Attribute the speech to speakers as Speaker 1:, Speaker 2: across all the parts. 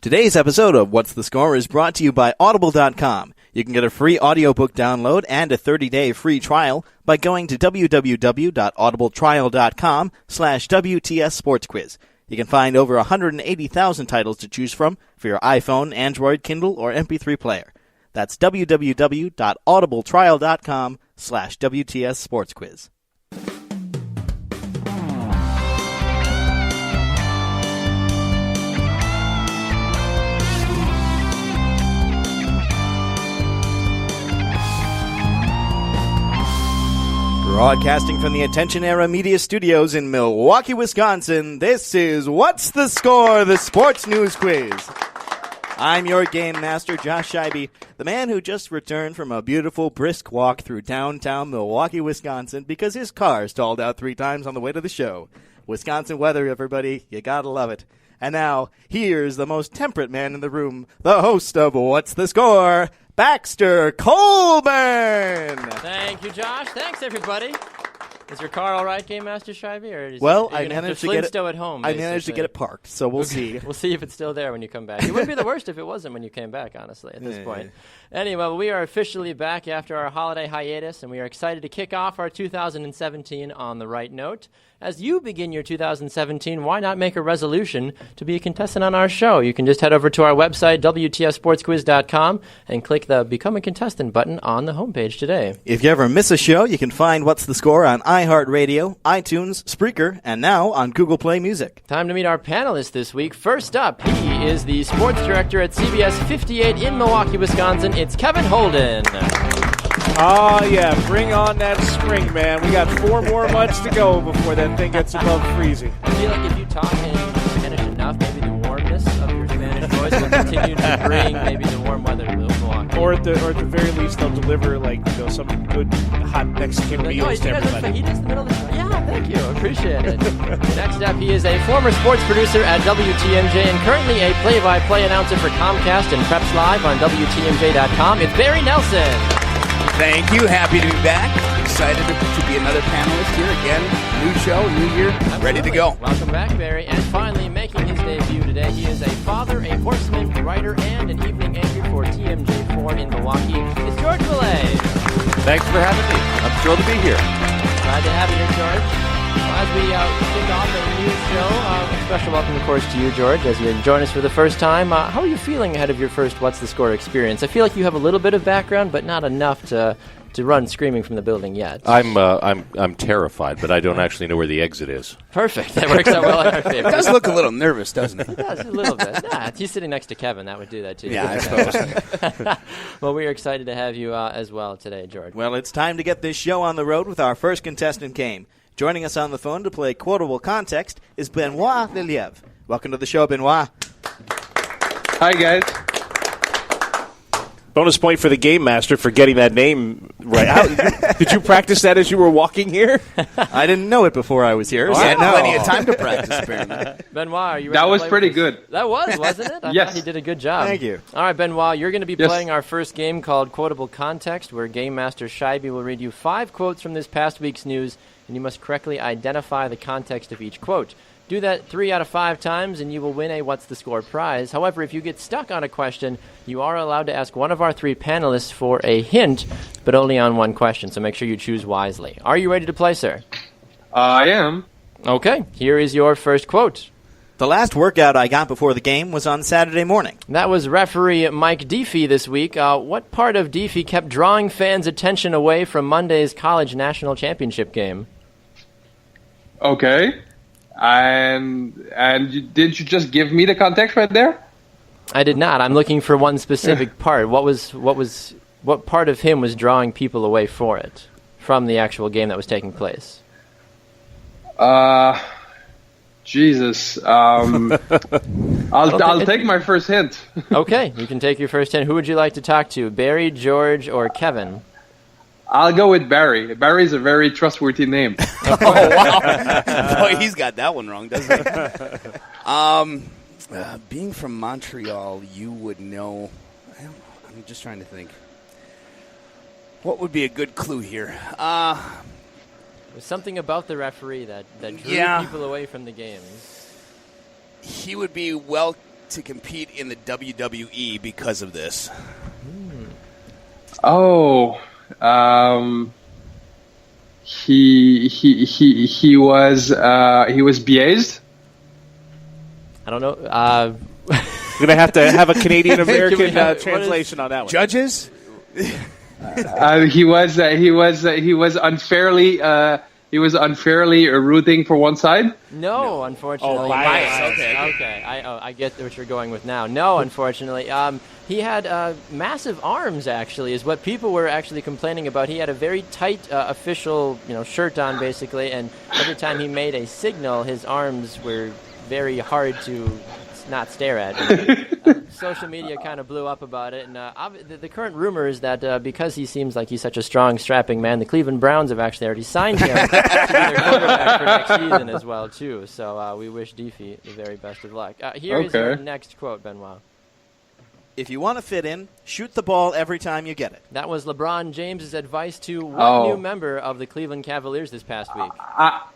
Speaker 1: Today's episode of What's the Score is brought to you by Audible.com. You can get a free audiobook download and a 30-day free trial by going to www.audibletrial.com/WTS Sports Quiz. You can find over 180,000 titles to choose from for your iPhone, Android, Kindle, or MP3 player. That's www.audibletrial.com/WTS Sports Quiz. Broadcasting from the Attention Era Media Studios in Milwaukee, Wisconsin, this is What's the Score, the Sports News Quiz. I'm your game master, Josh Scheibe, the man who just returned from a beautiful, brisk walk through downtown Milwaukee, Wisconsin, because his car stalled out 3 times on the way to the show. Wisconsin weather, everybody. You gotta love it. And now, here's the most temperate man in the room, the host of What's the Score, Baxter Colburn.
Speaker 2: Thank you, Josh. Thanks, everybody. Is your car all right, Game Master Scheibe?
Speaker 1: I managed to get it
Speaker 2: at home.
Speaker 1: I managed to get it parked, so we'll see.
Speaker 2: We'll see if it's still there when you come back. It wouldn't be the worst if it wasn't when you came back, honestly, at this point. Anyway, we are officially back after our holiday hiatus, and we are excited to kick off our 2017 on the right note. As you begin your 2017, why not make a resolution to be a contestant on our show? You can just head over to our website, WTSSportsQuiz.com, and click the Become a Contestant button on the homepage today.
Speaker 1: If you ever miss a show, you can find What's the Score on iHeartRadio, iTunes, Spreaker, and now on Google Play Music.
Speaker 2: Time to meet our panelists this week. First up, he is the sports director at CBS 58 in Milwaukee, Wisconsin. It's Kevin Holden.
Speaker 3: Oh, yeah, bring on that spring, man. We got 4 more months to go before that thing gets above freezing.
Speaker 2: I feel like if you talk in Spanish enough, maybe the warmness of your Spanish voice will continue to bring maybe the warm weather to Milwaukee.
Speaker 3: Or at the very least, they'll deliver, some good hot Mexican meals to everybody.
Speaker 2: He does the middle of the show. Yeah, thank you. Appreciate it. Next up, he is a former sports producer at WTMJ and currently a play-by-play announcer for Comcast and Preps Live on WTMJ.com. It's Barry Nelson.
Speaker 4: Thank you. Happy to be back. Excited to be another panelist here again. New show, new year.
Speaker 2: Absolutely.
Speaker 4: Ready to go.
Speaker 2: Welcome back, Barry. And finally, making his debut today, he is a father, a horseman, writer, and an evening anchor for TMJ4 in Milwaukee. It's George Mallet.
Speaker 5: Thanks for having me. I'm thrilled to be here.
Speaker 2: Glad to have you here, George. As we kick off a new show, a special welcome, of course, to you, George, as you join us for the first time. How are you feeling ahead of your first What's the Score experience? I feel like you have a little bit of background, but not enough to run screaming from the building yet.
Speaker 5: I'm terrified, but I don't actually know where the exit is.
Speaker 2: Perfect. That works out well in our favor.
Speaker 4: It does look a little nervous, doesn't it?
Speaker 2: It does, a little bit. Yeah, he's sitting next to Kevin. That would do that, too.
Speaker 4: Yeah, I suppose.
Speaker 2: Well, we are excited to have you as well today, George.
Speaker 1: Well, it's time to get this show on the road with our first contestant game. Joining us on the phone to play Quotable Context is Benoit Liliev. Welcome to the show, Benoit.
Speaker 6: Hi, guys.
Speaker 3: Bonus point for the game master for getting that name right. Did you practice that as you were walking here?
Speaker 1: I didn't know it before I was here.
Speaker 4: You had plenty of time to practice, apparently.
Speaker 2: Benoit, are you ready?
Speaker 6: That was pretty good.
Speaker 2: That was, wasn't it? I
Speaker 6: Yes.
Speaker 2: thought he did a good job.
Speaker 1: Thank you.
Speaker 2: All right, Benoit, you're going to be
Speaker 6: Yes.
Speaker 2: playing our first game called Quotable Context, where Game Master Scheibe will read you 5 quotes from this past week's news, and you must correctly identify the context of each quote. Do that 3 out of 5 times, and you will win a What's the Score prize. However, if you get stuck on a question, you are allowed to ask one of our 3 panelists for a hint, but only on one question, so make sure you choose wisely. Are you ready to play, sir?
Speaker 6: I am.
Speaker 2: Okay, here is your first quote.
Speaker 1: The last workout I got before the game was on Saturday morning.
Speaker 2: That was referee Mike Deefy this week. What part of Deefy kept drawing fans' attention away from Monday's college national championship game?
Speaker 6: Okay. And didn't you just give me the context right there?
Speaker 2: I did not. I'm looking for one specific part. What part of him was drawing people away from the actual game that was taking place?
Speaker 6: Jesus. I'll take my first hint.
Speaker 2: Okay, you can take your first hint. Who would you like to talk to? Barry, George, or Kevin?
Speaker 6: I'll go with Barry. Barry's a very trustworthy name.
Speaker 4: Oh, wow. Boy, he's got that one wrong, doesn't he? Being from Montreal, you would know. I'm just trying to think. What would be a good clue here?
Speaker 2: There's something about the referee that drew people away from the games.
Speaker 4: He would be well to compete in the WWE because of this?
Speaker 6: Oh, he was biased.
Speaker 2: I don't know.
Speaker 3: We're going to have a Canadian American
Speaker 2: Can we have-
Speaker 3: translation on that one.
Speaker 4: Judges?
Speaker 6: He was unfairly rooting for one side.
Speaker 2: No, unfortunately.
Speaker 3: Oh, bias.
Speaker 2: Okay. I get what you're going with now. No, unfortunately. He had massive arms, actually, is what people were actually complaining about. He had a very tight official shirt on, basically, and every time he made a signal, his arms were very hard to not stare at. Social media kind of blew up about it, and the current rumor is that because he seems like he's such a strong, strapping man, the Cleveland Browns have actually already signed him to be their quarterback for next season as well, too. So we wish Deefy the very best of luck. Here is your next quote, Benoit.
Speaker 1: If you want to fit in, shoot the ball every time you get it.
Speaker 2: That was LeBron James's advice to one new member of the Cleveland Cavaliers this past week.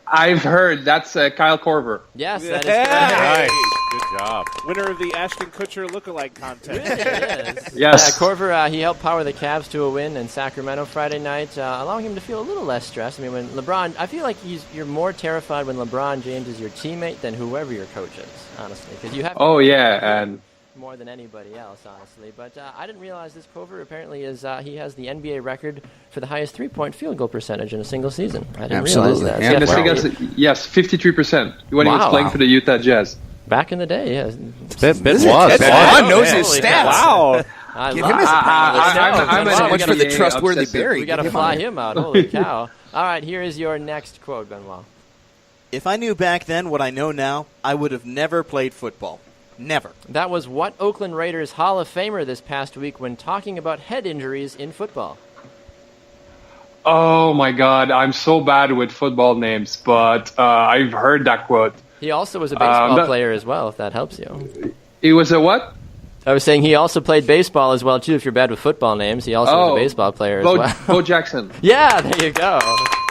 Speaker 6: I've heard that's Kyle Korver.
Speaker 2: Yes, that is correct.
Speaker 5: Nice. Good job.
Speaker 3: Winner of the Ashton Kutcher lookalike contest.
Speaker 2: Really, it is.
Speaker 6: Yes.
Speaker 2: Korver, he helped power the Cavs to a win in Sacramento Friday night, allowing him to feel a little less stressed. I mean, when LeBron, I feel like you're more terrified when LeBron James is your teammate than whoever your coach is, honestly, because you have.
Speaker 6: Oh yeah, and
Speaker 2: more than anybody else, honestly. But I didn't realize this Korver apparently is he has the NBA record for the highest three-point field goal percentage in a single season. I didn't realize that.
Speaker 6: And yes, 53% when he was playing for the Utah Jazz.
Speaker 2: Back in the day, yeah.
Speaker 4: Benoit knows his stats.
Speaker 3: Wow.
Speaker 4: Give him his
Speaker 6: I'm
Speaker 4: so much for the
Speaker 6: NBA
Speaker 4: trustworthy
Speaker 6: obsessive.
Speaker 4: Barry.
Speaker 2: We got to fly him out. Holy cow. All right, here is your next quote, Benoit.
Speaker 1: If I knew back then what I know now, I would have never played football. Never.
Speaker 2: That was what Oakland Raiders Hall of Famer this past week when talking about head injuries in football.
Speaker 6: Oh my God, I'm so bad with football names, but I've heard that quote.
Speaker 2: He also was a baseball player as well, if that helps you.
Speaker 6: He was a what?
Speaker 2: I was saying he also played baseball as well, too, if you're bad with football names. He also was a baseball player as well.
Speaker 6: Bo Jackson.
Speaker 2: Yeah, there you go.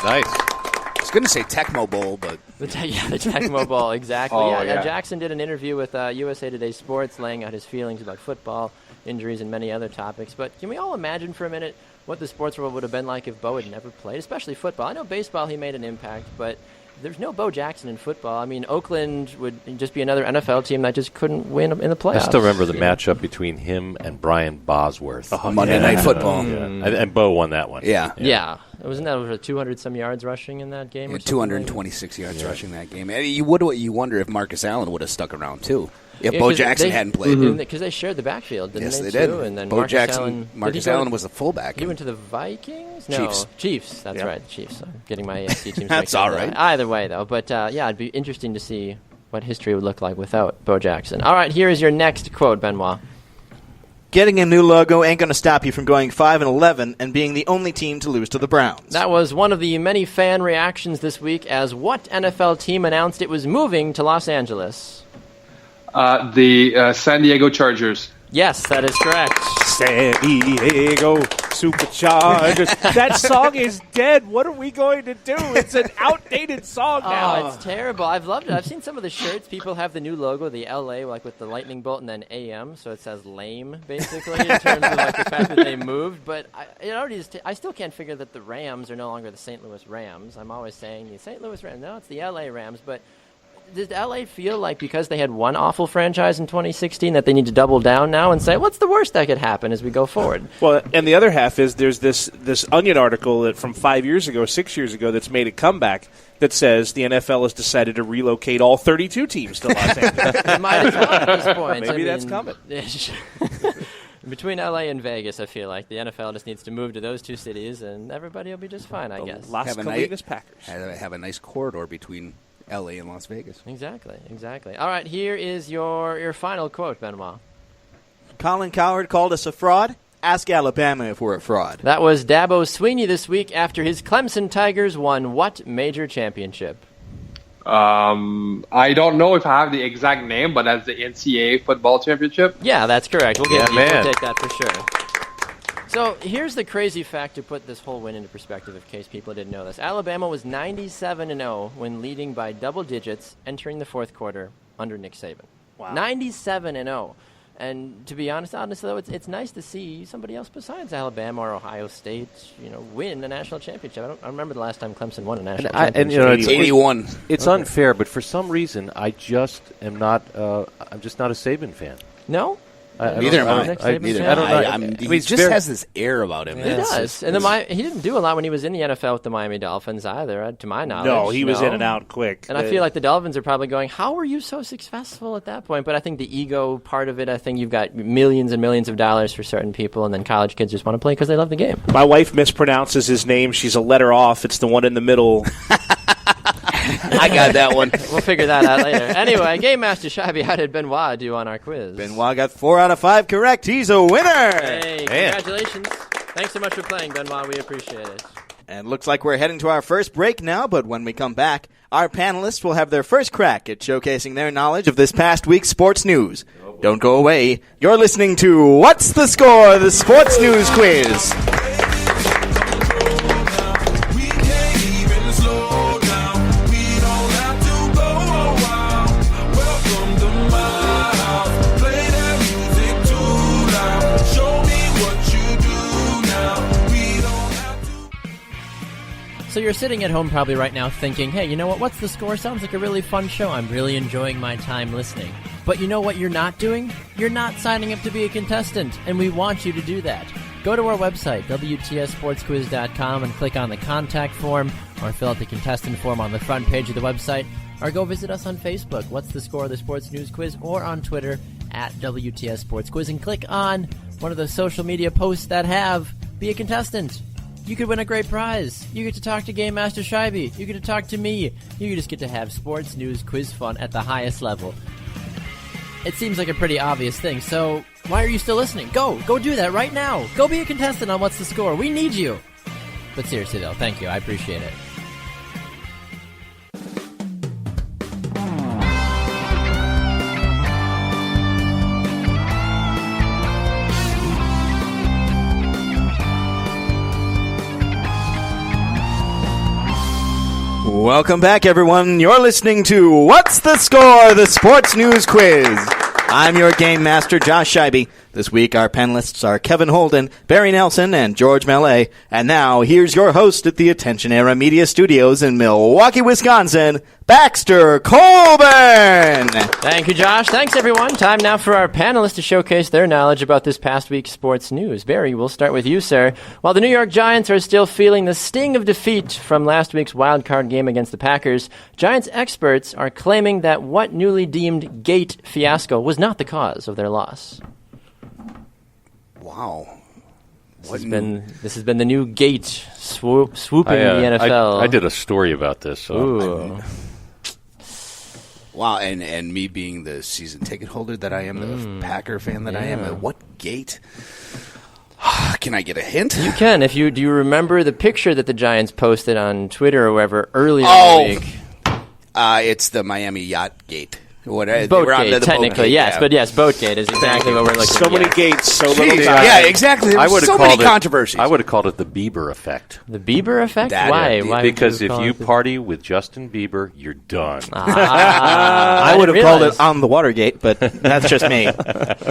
Speaker 5: Nice.
Speaker 4: I was going to say Tecmo Bowl, but...
Speaker 2: The Tecmo Bowl, exactly.
Speaker 6: Oh,
Speaker 2: yeah.
Speaker 6: yeah.
Speaker 2: Jackson did an interview with USA Today Sports laying out his feelings about football, injuries, and many other topics. But can we all imagine for a minute what the sports world would have been like if Bo had never played, especially football? I know baseball he made an impact, but there's no Bo Jackson in football. I mean, Oakland would just be another NFL team that just couldn't win in the playoffs.
Speaker 5: I still remember the matchup between him and Brian Bosworth.
Speaker 4: Monday Night Football.
Speaker 5: And Bo won that one.
Speaker 2: Yeah. Wasn't that over 200-some yards rushing in that game? Or
Speaker 4: 226 yards rushing that game. And you wonder if Marcus Allen would have stuck around, too, if Bo Jackson hadn't played.
Speaker 2: Because they shared the backfield, didn't
Speaker 4: yes,
Speaker 2: they
Speaker 4: did.
Speaker 2: And then
Speaker 4: Marcus Allen was the fullback.
Speaker 2: He went to the Vikings?
Speaker 4: No,
Speaker 2: Chiefs. That's right, the Chiefs. I'm getting my AFC teams.
Speaker 4: That's all right.
Speaker 2: Either way, though. But, it'd be interesting to see what history would look like without Bo Jackson. All right, here is your next quote, Benoit.
Speaker 1: Getting a new logo ain't going to stop you from going 5-11 and being the only team to lose to the Browns.
Speaker 2: That was one of the many fan reactions this week as what NFL team announced it was moving to Los Angeles?
Speaker 6: The San Diego Chargers.
Speaker 2: Yes, that is correct.
Speaker 3: San Diego Superchargers. That song is dead. What are we going to do? It's an outdated song now.
Speaker 2: Oh, it's terrible. I've loved it. I've seen some of the shirts. People have the new logo, the LA, like with the lightning bolt and then AM, so it says lame, basically, in terms of like the fact that they moved. But I still can't figure that the Rams are no longer the St. Louis Rams. I'm always saying the St. Louis Rams. No, it's the LA Rams, but... Does LA feel like because they had one awful franchise in 2016 that they need to double down now and say, what's the worst that could happen as we go forward?
Speaker 3: Well, and the other half is there's this Onion article that from 6 years ago that's made a comeback that says the NFL has decided to relocate all 32 teams to Los Angeles.
Speaker 2: They might as well at this point.
Speaker 3: Maybe that's coming.
Speaker 2: Between LA and Vegas, I feel like the NFL just needs to move to those two cities and everybody will be just fine, I guess.
Speaker 3: Las Colinas Packers.
Speaker 4: Have a nice corridor between L.A. and Las Vegas.
Speaker 2: Exactly. All right, here is your final quote, Benoit.
Speaker 1: Colin Cowherd called us a fraud. Ask Alabama if we're a fraud.
Speaker 2: That was Dabo Swinney this week after his Clemson Tigers won what major championship?
Speaker 6: I don't know if I have the exact name, but that's the NCAA football championship.
Speaker 2: Yeah, that's correct. We'll
Speaker 5: man.
Speaker 2: take that for sure. So here's the crazy fact to put this whole win into perspective in case people didn't know this. Alabama was 97-0 when leading by double digits entering the fourth quarter under Nick Saban.
Speaker 3: Wow.
Speaker 2: 97-0. And to be honestly, though, it's nice to see somebody else besides Alabama or Ohio State, win a national championship. I don't remember the last time Clemson won a national championship.
Speaker 4: It's 81.
Speaker 5: It's unfair, but for some reason, I just am not. I'm just not a Saban fan.
Speaker 2: No.
Speaker 4: Neither am I.
Speaker 2: Neither.
Speaker 5: I don't know.
Speaker 4: He just has this air about him.
Speaker 2: He does. And he didn't do a lot when he was in the NFL with the Miami Dolphins either, to my knowledge.
Speaker 3: No, he was in and out quick.
Speaker 2: And I feel like the Dolphins are probably going, how were you so successful at that point? But I think the ego part of it, I think you've got millions and millions of dollars for certain people, and then college kids just want to play because they love the game.
Speaker 3: My wife mispronounces his name. She's a letter off. It's the one in the middle.
Speaker 4: I got that one.
Speaker 2: We'll figure that out later. Anyway, Game Master Shabby, how did Benoit do on our quiz?
Speaker 1: Benoit got 4 out of 5 correct. He's a winner.
Speaker 2: Hey, congratulations. Thanks so much for playing, Benoit. We appreciate it.
Speaker 1: And looks like we're heading to our first break now, but when we come back, our panelists will have their first crack at showcasing their knowledge of this past week's sports news. Don't go away. You're listening to What's the Score? The Sports News Quiz.
Speaker 2: So you're sitting at home probably right now thinking, hey, you know what? What's the Score? Sounds like a really fun show. I'm really enjoying my time listening. But you know what you're not doing? You're not signing up to be a contestant, and we want you to do that. Go to our website, WTSSportsQuiz.com, and click on the contact form, or fill out the contestant form on the front page of the website, or go visit us on Facebook, What's the Score? The Sports News Quiz, or on Twitter, at WTS Sports Quiz, and click on one of the social media posts that have Be a Contestant. You could win a great prize. You get to talk to Game Master Scheibe. You get to talk to me. You just get to have sports news quiz fun at the highest level. It seems like a pretty obvious thing, so why are you still listening? Go do that right now. Go be a contestant on What's the Score. We need you. But seriously, though, thank you. I appreciate it.
Speaker 1: Welcome back, everyone. You're listening to What's the Score? The Sports News Quiz. I'm your game master, Josh Scheibe. This week, our panelists are Kevin Holden, Barry Nelson, and George Mallet. And now, here's your host at the Attention Era Media Studios in Milwaukee, Wisconsin, Baxter Colburn.
Speaker 2: Thank you, Josh. Thanks, everyone. Time now for our panelists to showcase their knowledge about this past week's sports news. Barry, we'll start with you, sir. While the New York Giants are still feeling the sting of defeat from last week's wild card game against the Packers, Giants experts are claiming that what newly deemed gate fiasco was not the cause of their loss.
Speaker 4: Wow.
Speaker 2: This has been the new gate swooping the NFL.
Speaker 5: I did a story about this.
Speaker 2: Ooh.
Speaker 4: Wow, and me being the season ticket holder that I am, the Packer fan that I am, what gate? Can I get a hint?
Speaker 2: You can. Do you remember the picture that the Giants posted on Twitter or wherever earlier in the week?
Speaker 4: It's the Miami Yacht Gate.
Speaker 2: Boatgate, technically, yes. Yeah. But yes, Boatgate is exactly what we're looking at.
Speaker 3: So many gates, so little time.
Speaker 4: Yeah, exactly. There was so many controversies.
Speaker 5: I would have called it the Bieber effect.
Speaker 2: The Bieber effect? Why?
Speaker 5: Because if you party with Justin Bieber, you're done.
Speaker 1: I would have called it on the Watergate, but that's just me.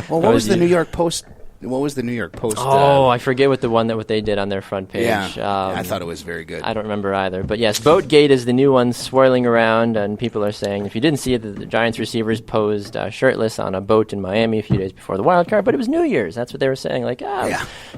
Speaker 4: Well, what was the New York Post? What was the New York Post?
Speaker 2: I forget what they did on their front page.
Speaker 4: Yeah, I thought it was very good.
Speaker 2: I don't remember either. But yes, Boatgate is the new one swirling around, and people are saying, if you didn't see it, the Giants receivers posed shirtless on a boat in Miami a few days before the wild card, but it was New Year's. That's what they were saying.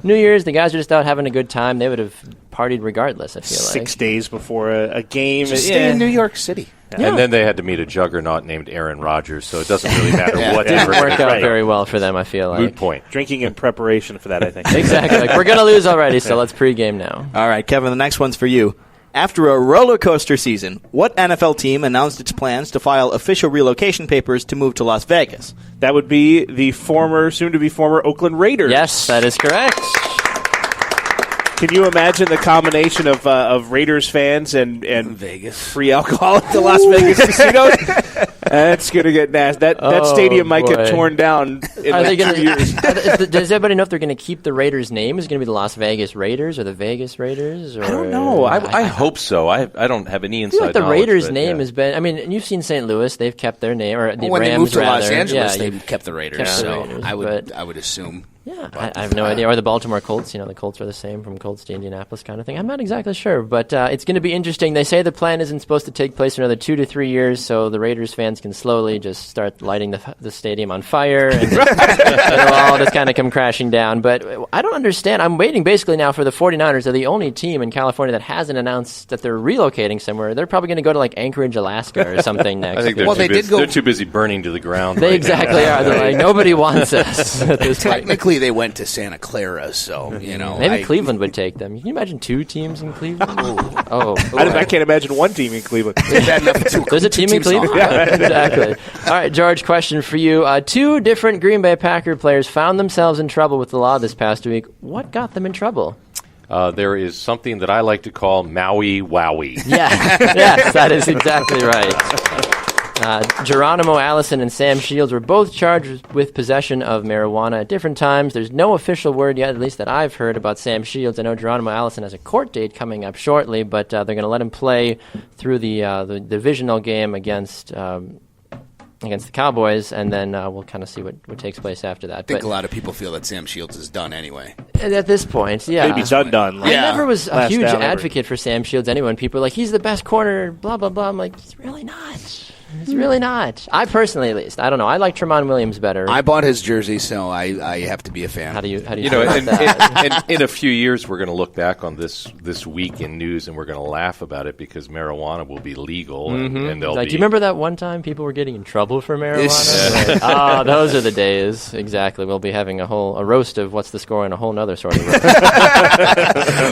Speaker 2: New Year's, the guys are just out having a good time. They would have partied regardless, I feel like.
Speaker 3: 6 days before a game.
Speaker 4: Just stay in New York City.
Speaker 5: Yeah. And then they had to meet a juggernaut named Aaron Rodgers, so it doesn't really matter what.
Speaker 2: It didn't work out very well for them, I feel like.
Speaker 5: Moot point.
Speaker 3: Drinking in preparation for that, I think.
Speaker 2: Exactly. We're going to lose already, so let's pregame now.
Speaker 1: All right, Kevin, the next one's for you. After a roller coaster season, what NFL team announced its plans to file official relocation papers to move to Las Vegas?
Speaker 3: That would be the soon-to-be former Oakland Raiders.
Speaker 2: Yes, that is correct.
Speaker 3: Can you imagine the combination of Raiders fans and
Speaker 4: Vegas
Speaker 3: free alcohol at the Las Vegas casinos? That's going to get nasty. That stadium might get torn down in like 2 years.
Speaker 2: Does everybody know if they're going to keep the Raiders' name? Is it going to be the Las Vegas Raiders or the Vegas Raiders? Or,
Speaker 5: I don't know. I hope so. I don't have any inside knowledge.
Speaker 2: The Raiders' name has been. I mean, you've seen St. Louis; they've kept their name. Or the
Speaker 4: when
Speaker 2: Rams,
Speaker 4: they moved to
Speaker 2: rather.
Speaker 4: Los Angeles,
Speaker 2: yeah,
Speaker 4: they kept the Raiders. I would assume.
Speaker 2: Yeah, I have no idea. Or the Baltimore Colts. The Colts are the same from Colts to Indianapolis kind of thing. I'm not exactly sure, but it's going to be interesting. They say the plan isn't supposed to take place for another 2 to 3 years, so the Raiders fans can slowly just start lighting the stadium on fire, and it'll all just kind of come crashing down. But I don't understand. I'm waiting basically now for the 49ers. They're the only team in California that hasn't announced that they're relocating somewhere. They're probably going to go to like Anchorage, Alaska or something next.
Speaker 5: I think they're too busy burning to the ground.
Speaker 2: They exactly are. They're like, nobody wants us at this point.
Speaker 4: Technically, they went to Santa Clara, so,
Speaker 2: Maybe Cleveland would take them. Can you imagine 2 teams in Cleveland?
Speaker 3: I can't imagine one team in Cleveland.
Speaker 2: There's a team in Cleveland? Yeah, exactly. All right, George, question for you. 2 different Green Bay Packer players found themselves in trouble with the law this past week. What got them in trouble?
Speaker 5: There is something that I like to call Maui Wowie.
Speaker 2: Yes, that is exactly right. Geronimo Allison and Sam Shields were both charged with possession of marijuana at different times. There's no official word yet, at least that I've heard, about Sam Shields. I know Geronimo Allison has a court date coming up shortly, but they're going to let him play through the divisional game against the Cowboys, and then we'll kind of see what takes place after that.
Speaker 4: I think a lot of people feel that Sam Shields is done anyway.
Speaker 2: At this point, yeah.
Speaker 3: Maybe it's undone.
Speaker 2: I never was a huge advocate for Sam Shields anyway. People are like, he's the best corner, blah, blah, blah. I'm like, he's really not. It's really not. I personally, at least, I don't know. I like Tramon Williams better.
Speaker 4: I bought his jersey, so I have to be a fan.
Speaker 2: How do you feel about that?
Speaker 5: In a few years, we're going to look back on this week in news, and we're going to laugh about it because marijuana will be legal, and they'll
Speaker 2: do you remember that one time people were getting in trouble for marijuana? Those are the days. Exactly. We'll be having a roast of What's the Score and a whole nother sort of roast.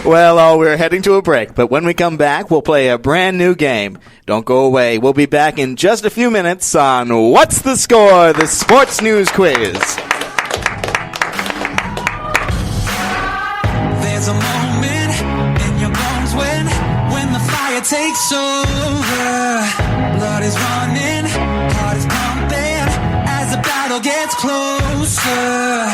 Speaker 1: Well, we're heading to a break, but when we come back, we'll play a brand new game. Don't go away. We'll be back in just a few minutes on What's the Score, the Sports News Quiz.
Speaker 7: There's a moment in your bones when the fire takes over. Blood is running, heart is pumping as the battle gets closer.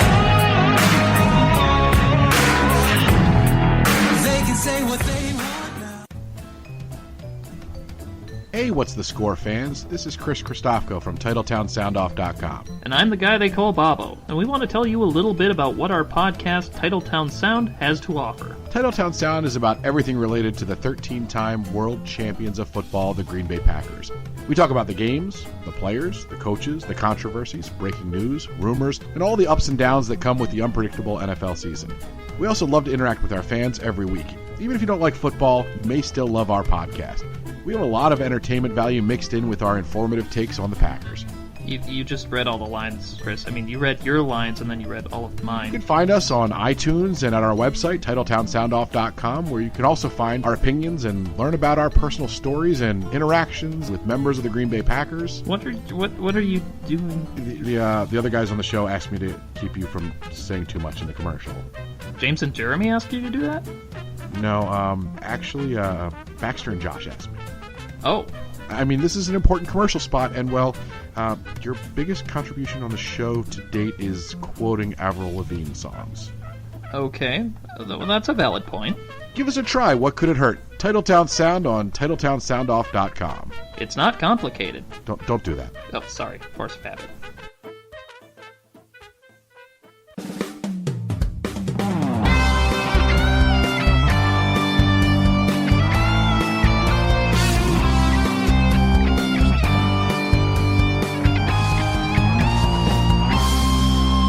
Speaker 7: They can say what they want now.
Speaker 8: Hey, What's the Score fans? This is Chris Christofko from TitletownSoundoff.com.
Speaker 9: And I'm the guy they call Bobo, and we want to tell you a little bit about what our podcast, Titletown Sound, has to offer.
Speaker 8: Titletown Sound is about everything related to the 13-time world champions of football, the Green Bay Packers. We talk about the games, the players, the coaches, the controversies, breaking news, rumors, and all the ups and downs that come with the unpredictable NFL season. We also love to interact with our fans every week. Even if you don't like football, you may still love our podcast. We have a lot of entertainment value mixed in with our informative takes on the Packers.
Speaker 9: You just read all the lines, Chris. I mean, you read your lines and then you read all of mine.
Speaker 8: You can find us on iTunes and at our website, TitletownSoundoff.com, where you can also find our opinions and learn about our personal stories and interactions with members of the Green Bay Packers.
Speaker 9: What are you doing?
Speaker 8: The other guys on the show asked me to keep you from saying too much in the commercial.
Speaker 9: James and Jeremy asked you to do that?
Speaker 8: No, actually, Baxter and Josh asked me.
Speaker 9: Oh.
Speaker 8: I mean, this is an important commercial spot, and, well, your biggest contribution on the show to date is quoting Avril Lavigne songs.
Speaker 9: Okay. Well, that's a valid point.
Speaker 8: Give us a try. What could it hurt? Titletown Sound on TitletownSoundoff.com.
Speaker 9: It's not complicated.
Speaker 8: Don't do that.
Speaker 9: Oh, sorry. Force of habit.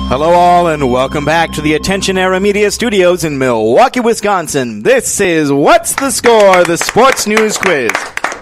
Speaker 1: Hello all and welcome back to the Attention Era Media Studios in Milwaukee, Wisconsin. This is What's the Score, the Sports News Quiz.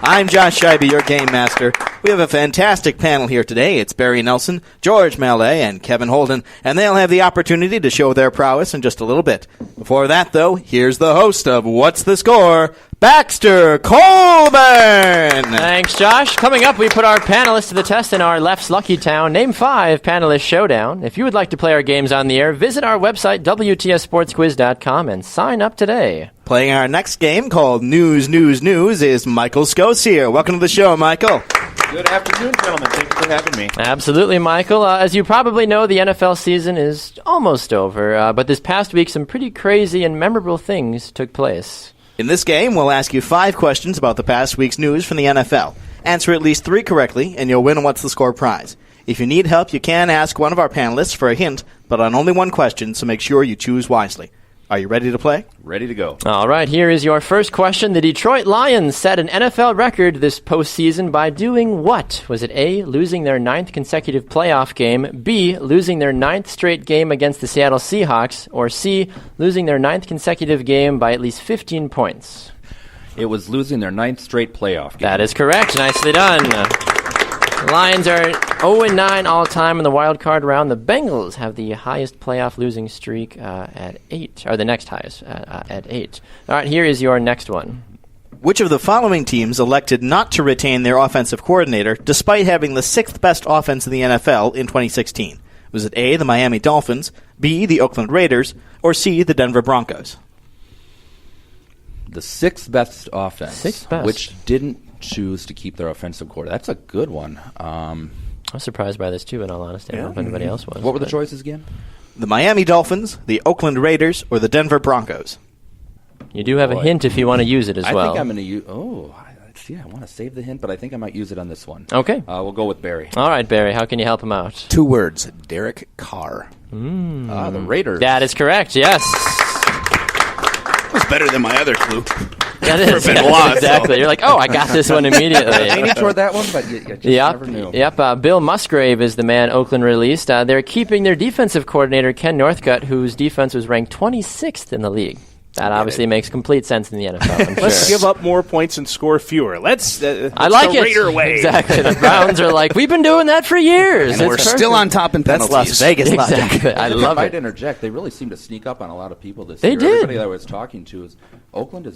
Speaker 1: I'm Josh Scheibe, your game master. We have a fantastic panel here today. It's Barry Nelson, George Mallet, and Kevin Holden, and they'll have the opportunity to show their prowess in just a little bit. Before that, though, here's the host of What's the Score, Baxter Colburn.
Speaker 2: Thanks, Josh. Coming up, we put our panelists to the test in our Left's Lucky Town Name 5 Panelist Showdown. If you would like to play our games on the air, visit our website, WTSSportsQuiz.com, and sign up today.
Speaker 1: Playing our next game called News, News, News is Michael Scose here. Welcome to the show, Michael.
Speaker 10: Good afternoon, gentlemen. Thank you for having me.
Speaker 2: Absolutely, Michael. As you probably know, the NFL season is almost over, but this past week, some pretty crazy and memorable things took place.
Speaker 1: In this game, we'll ask you 5 questions about the past week's news from the NFL. Answer at least 3 correctly, and you'll win a What's the Score prize. If you need help, you can ask one of our panelists for a hint, but on only one question, so make sure you choose wisely. Are you ready to play?
Speaker 10: Ready to go.
Speaker 2: All right, here is your first question. The Detroit Lions set an NFL record this postseason by doing what? Was it A, losing their 9th consecutive playoff game, B, losing their 9th straight game against the Seattle Seahawks, or C, losing their 9th consecutive game by at least 15 points?
Speaker 10: It was losing their 9th straight playoff game.
Speaker 2: That is correct. Nicely done. The Lions are 0-9 all-time in the wild card round. The Bengals have the highest playoff losing streak at 8, or the next highest at 8. All right, here is your next one.
Speaker 1: Which of the following teams elected not to retain their offensive coordinator despite having the 6th best offense in the NFL in 2016? Was it A, the Miami Dolphins, B, the Oakland Raiders, or C, the Denver Broncos?
Speaker 10: The 6th best offense,
Speaker 2: 6th best.
Speaker 10: Which didn't choose to keep their offensive coordinator. That's a good one.
Speaker 2: I was surprised by this, too, in all honesty. I don't know if anybody else was.
Speaker 10: What were the choices again?
Speaker 1: The Miami Dolphins, the Oakland Raiders, or the Denver Broncos?
Speaker 2: You do have a hint if you want to use it as well.
Speaker 10: I think I'm going to use... I want to save the hint, but I think I might use it on this one.
Speaker 2: Okay.
Speaker 10: We'll go with Barry.
Speaker 2: All right, Barry. How can you help him out?
Speaker 4: 2 words. Derek Carr.
Speaker 10: The Raiders.
Speaker 2: That is correct, yes.
Speaker 4: That was better than my other clue.
Speaker 2: That is, exactly. So. You're like, oh, I got this one immediately.
Speaker 10: Leaning toward that one, but you just never knew.
Speaker 2: Yep. Bill Musgrave is the man Oakland released. They're keeping their defensive coordinator, Ken Northcutt, whose defense was ranked 26th in the league. That obviously makes complete sense in the NFL. I'm
Speaker 3: Let's
Speaker 2: sure.
Speaker 3: give up more points and score fewer. Let's
Speaker 2: I like
Speaker 3: the
Speaker 2: it.
Speaker 3: Raider way.
Speaker 2: Exactly. The Browns are like, we've been doing that for years.
Speaker 4: And we're still on top in penalties.
Speaker 1: That's Las Vegas logic.
Speaker 2: Exactly. I love
Speaker 10: If I'd
Speaker 2: it.
Speaker 10: interject, they really seem to sneak up on a lot of people this
Speaker 2: They
Speaker 10: year.
Speaker 2: did.
Speaker 10: Everybody that I was talking to is Oakland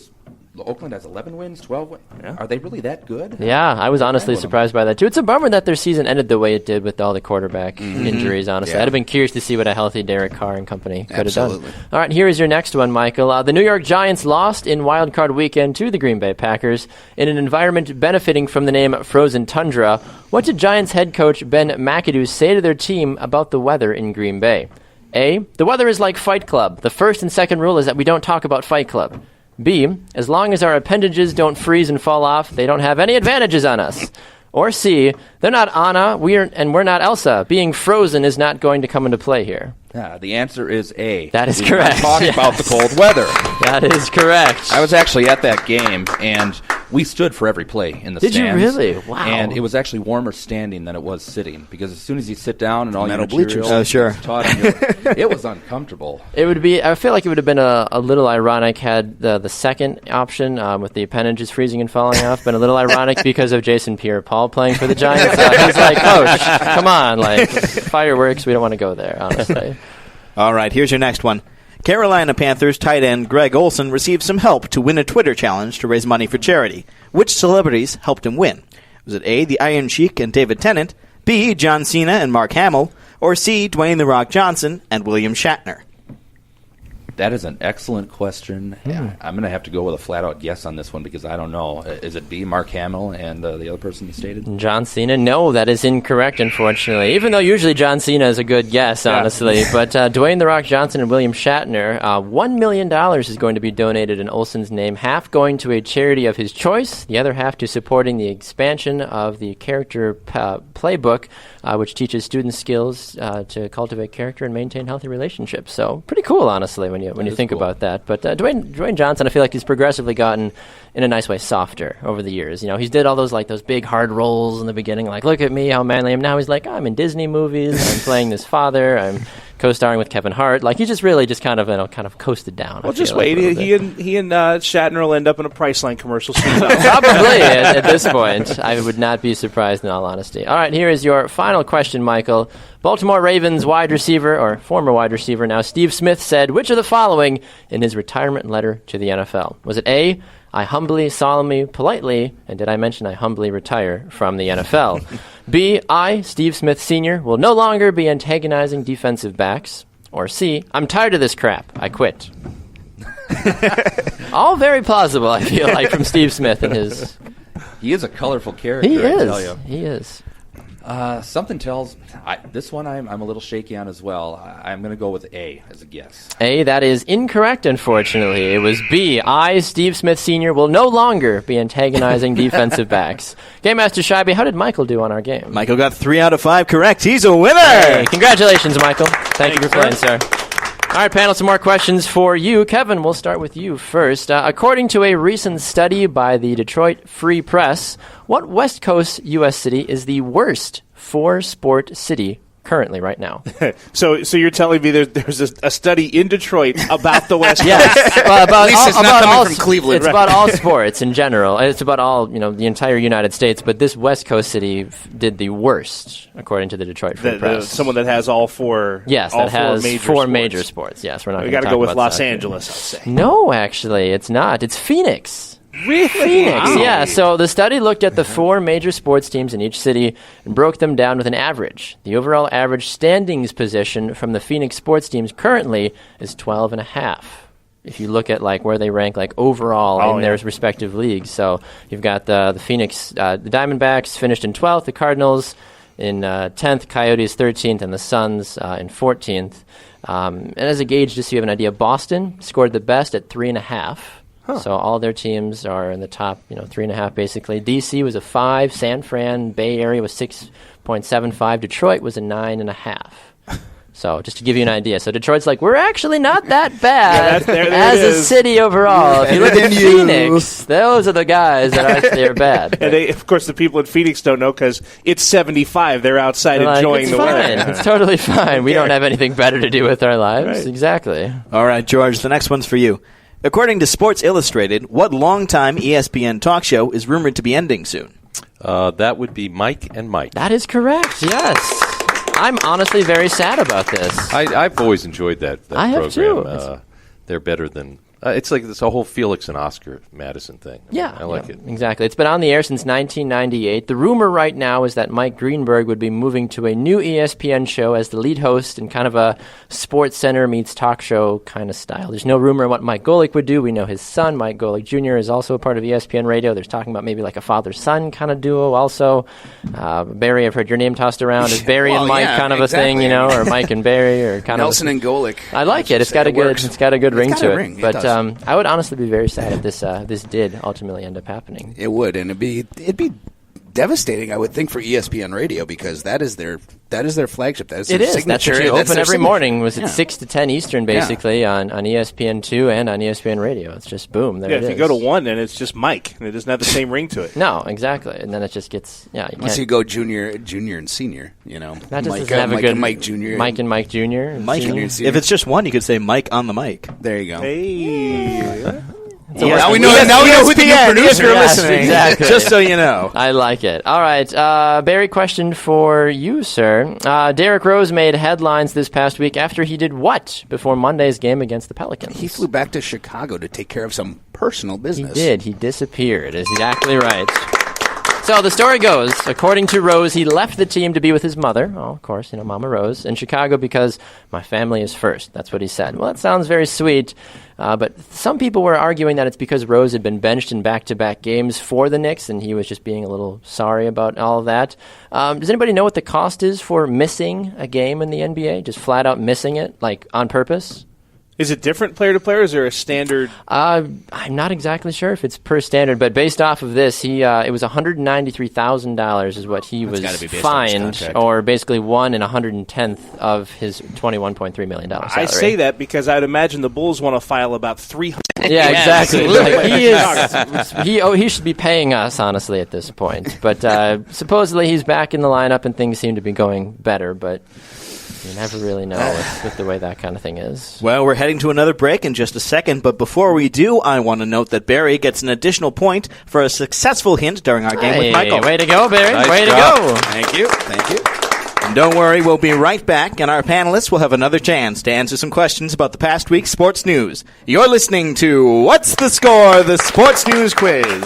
Speaker 10: has 11 wins, 12 wins. Yeah. Are they really that good?
Speaker 2: Yeah, I was honestly surprised by that, too. It's a bummer that their season ended the way it did with all the quarterback injuries, honestly.
Speaker 4: Yeah.
Speaker 2: I'd have been curious to see what a healthy Derek Carr and company could have done.
Speaker 4: Absolutely.
Speaker 2: All right, here is your next one, Michael. The New York Giants lost in Wild Card Weekend to the Green Bay Packers in an environment benefiting from the name Frozen Tundra. What did Giants head coach Ben McAdoo say to their team about the weather in Green Bay? A, the weather is like Fight Club. The first and second rule is that we don't talk about Fight Club. B, as long as our appendages don't freeze and fall off, they don't have any advantages on us. Or C, they're not Anna, we're not Elsa. Being frozen is not going to come into play here.
Speaker 10: The answer is A.
Speaker 2: That is
Speaker 10: We're
Speaker 2: correct.
Speaker 10: not talking about the cold weather.
Speaker 2: That is correct.
Speaker 10: I was actually at that game, and we stood for every play in the
Speaker 2: Did
Speaker 10: stands.
Speaker 2: you really? Wow.
Speaker 10: And it was actually warmer standing than it was sitting, because as soon as you sit down and all
Speaker 4: Metal
Speaker 10: your material
Speaker 4: bleachers.
Speaker 1: Oh, sure.
Speaker 10: is taught on you, it was uncomfortable.
Speaker 2: It would be. I feel like it would have been a little ironic had the second option with the appendages freezing and falling off been a little ironic because of Jason Pierre-Paul playing for the Giants. He's like, Coach, come on, like fireworks. We don't want to go there, honestly.
Speaker 1: All right, here's your next one. Carolina Panthers tight end Greg Olsen received some help to win a Twitter challenge to raise money for charity. Which celebrities helped him win? Was it A, the Iron Sheik and David Tennant, B, John Cena and Mark Hamill, or C, Dwayne "The Rock" Johnson and William Shatner?
Speaker 10: That is an excellent question. I'm going to have to go with a flat-out yes on this one because I don't know. Is it B, Mark Hamill, and the other person you stated?
Speaker 2: John Cena? No, that is incorrect, unfortunately. Even though usually John Cena is a good guess, honestly. But Dwayne "The Rock" Johnson and William Shatner, $1 million is going to be donated in Olsen's name, half going to a charity of his choice, the other half to supporting the expansion of the character playbook, which teaches students skills to cultivate character and maintain healthy relationships. So pretty cool, honestly, when you think about that. But Dwayne Johnson, I feel like he's progressively gotten, in a nice way, softer over the years. You know, he's did all those big hard roles in the beginning, like, look at me, how manly I am. Now he's like, I'm in Disney movies, I'm playing this father, I'm co-starring with Kevin Hart. Like, he just really just kind of coasted down.
Speaker 3: Well, just wait. He and Shatner will end up in a Priceline commercial soon.
Speaker 2: Probably at this point. I would not be surprised, in all honesty. All right, here is your final question, Michael. Baltimore Ravens wide receiver, or former wide receiver now, Steve Smith said, which of the following in his retirement letter to the NFL? Was it A, I humbly, solemnly, politely, and did I mention I humbly retire from the NFL? B, I, Steve Smith Sr., will no longer be antagonizing defensive backs. Or C, I'm tired of this crap. I quit. All very plausible, I feel like, from Steve Smith and his...
Speaker 10: He is a colorful character,
Speaker 2: He
Speaker 10: I tell you.
Speaker 2: is. He is.
Speaker 10: Something tells... this one I'm a little shaky on as well. I'm going to go with A as a guess.
Speaker 2: A, that is incorrect, unfortunately. It was B. I, Steve Smith Sr., will no longer be antagonizing defensive backs. Game Master Scheibe, how did Michael do on our game?
Speaker 1: Michael got 3 out of 5 correct. He's a winner!
Speaker 2: Hey, congratulations, Michael. Thank you for playing, sir. All right, panel, some more questions for you. Kevin, we'll start with you first. According to a recent study by the Detroit Free Press, what West Coast U.S. city is the worst for-sport city currently right now?
Speaker 3: So you're telling me there's a study in Detroit about the West Coast?
Speaker 2: Yes.
Speaker 4: At least it's not coming from Cleveland.
Speaker 2: It's about all sports in general. It's about all, the entire United States. But this West Coast city did the worst, according to the Detroit Free Press.
Speaker 3: Someone that has all four.
Speaker 2: Yes,
Speaker 3: all
Speaker 2: that has
Speaker 3: major
Speaker 2: four
Speaker 3: sports.
Speaker 2: major sports. Yes, we're not.
Speaker 3: We got to go with Los Angeles, I'll say.
Speaker 2: No, actually, it's not. It's Phoenix.
Speaker 3: Really?
Speaker 2: Phoenix,
Speaker 3: Wow.
Speaker 2: yeah. So the study looked at the 4 major sports teams in each city and broke them down with an average. The overall average standings position from the Phoenix sports teams currently is 12.5. If you look at where they rank overall in their respective leagues. So you've got the Phoenix, the Diamondbacks finished in 12th, the Cardinals in 10th, Coyotes 13th, and the Suns in 14th. And as a gauge, just so you have an idea, Boston scored the best at 3.5. So all their teams are in the top, 3.5 basically. DC was a 5. San Fran, Bay Area was 6.75. Detroit was a 9.5. So just to give you an idea. So Detroit's we're actually not that bad as a city overall. If you look at Phoenix, those are the guys that actually are bad.
Speaker 3: And of course, the people in Phoenix don't know because it's 75. They're outside enjoying the weather.
Speaker 2: It's totally fine. We don't have anything better to do with our lives.
Speaker 3: Right.
Speaker 2: Exactly.
Speaker 1: All right, George, the next one's for you. According to Sports Illustrated, what longtime ESPN talk show is rumored to be ending soon?
Speaker 5: That would be Mike and Mike.
Speaker 2: That is correct, yes. I'm honestly very sad about this.
Speaker 5: I've always enjoyed that
Speaker 2: I
Speaker 5: program.
Speaker 2: have too.
Speaker 5: They're better than... it's like this whole Felix and Oscar Madison thing. I like it.
Speaker 2: Exactly. It's been on the air since 1998. The rumor right now is that Mike Greenberg would be moving to a new ESPN show as the lead host in kind of a Sports Center meets talk show kind of style. There's no rumor what Mike Golick would do. We know his son, Mike Golick Jr., is also a part of ESPN Radio. There's talking about maybe a father-son kind of duo also. Barry, I've heard your name tossed around. Is Barry and Mike kind of a thing, or Mike and Barry, or kind
Speaker 4: Nelson
Speaker 2: of
Speaker 4: and Golick.
Speaker 2: I like it. It's got a good ring to it. But
Speaker 4: It
Speaker 2: I would honestly be very sad if this did ultimately end up happening.
Speaker 4: It would, and it'd be devastating, I would think, for ESPN Radio because that is their flagship. That is their signature.
Speaker 2: That's what you open every morning. Was it 6 to 10 Eastern, basically, on ESPN2 and on ESPN Radio. It's just boom. There it is.
Speaker 3: If you go to one, then it's just Mike, and it doesn't have the same ring to it.
Speaker 2: No, exactly, and then it just gets
Speaker 4: Unless you go junior and senior,
Speaker 2: That just
Speaker 4: Mike,
Speaker 2: doesn't have
Speaker 4: Mike
Speaker 2: a good
Speaker 4: and Mike Jr.
Speaker 2: Mike and Mike Jr.
Speaker 1: Mike
Speaker 4: Junior and senior.
Speaker 1: If it's just one, you could say Mike on the mic.
Speaker 4: There you go.
Speaker 3: Hey.
Speaker 4: Now we know who the new producer
Speaker 1: if you're
Speaker 4: is.
Speaker 1: listening.
Speaker 2: Exactly.
Speaker 1: Just so you know.
Speaker 2: I like it. All right. Barry, question for you, sir. Derrick Rose made headlines this past week after he did what before Monday's game against the Pelicans?
Speaker 4: He flew back to Chicago to take care of some personal business.
Speaker 2: He did. He disappeared. Exactly right. So the story goes, according to Rose, he left the team to be with his mother. Oh, of course, Mama Rose, in Chicago because my family is first. That's what he said. Well, that sounds very sweet. But some people were arguing that it's because Rose had been benched in back-to-back games for the Knicks, and he was just being a little sorry about all of that. Does anybody know what the cost is for missing a game in the NBA? Just flat out missing it, on purpose?
Speaker 3: Is it different player to player, or is there a standard?
Speaker 2: I'm not exactly sure if it's per standard, but based off of this, it was $193,000 is what he was fined, or basically 1 110th of his $21.3 million salary.
Speaker 3: I say that because I'd imagine the Bulls want to file about 300.
Speaker 2: Yeah, exactly. He should be paying us, honestly, at this point. But supposedly he's back in the lineup and things seem to be going better, but You never really know with the way that kind of thing is.
Speaker 1: Well, we're heading to another break in just a second, but before we do, I want to note that Barry gets an additional point for a successful hint during our game with Michael.
Speaker 2: Way to go, Barry.
Speaker 5: Nice
Speaker 2: way
Speaker 5: job.
Speaker 2: to go.
Speaker 4: Thank you. Thank you.
Speaker 1: And don't worry, we'll be right back, and our panelists will have another chance to answer some questions about the past week's sports news. You're listening to What's the Score? The Sports News Quiz.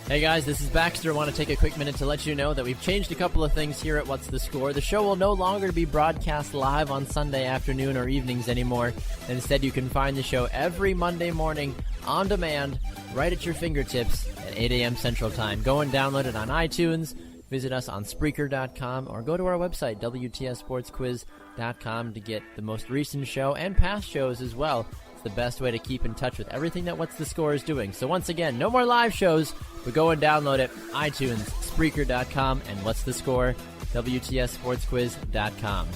Speaker 2: Hey guys, this is Baxter. I want to take a quick minute to let you know that we've changed a couple of things here at What's the Score. The show will no longer be broadcast live on Sunday afternoon or evenings anymore. Instead, you can find the show every Monday morning on demand, right at your fingertips at 8 a.m. Central Time. Go and download it on iTunes, visit us on Spreaker.com, or go to our website, WTSSportsQuiz.com, to get the most recent show and past shows as well. The best way to keep in touch with everything that What's the Score is doing. So once again, no more live shows, but go and download it, iTunes, Spreaker.com, and What's the Score, WTSSportsQuiz.com.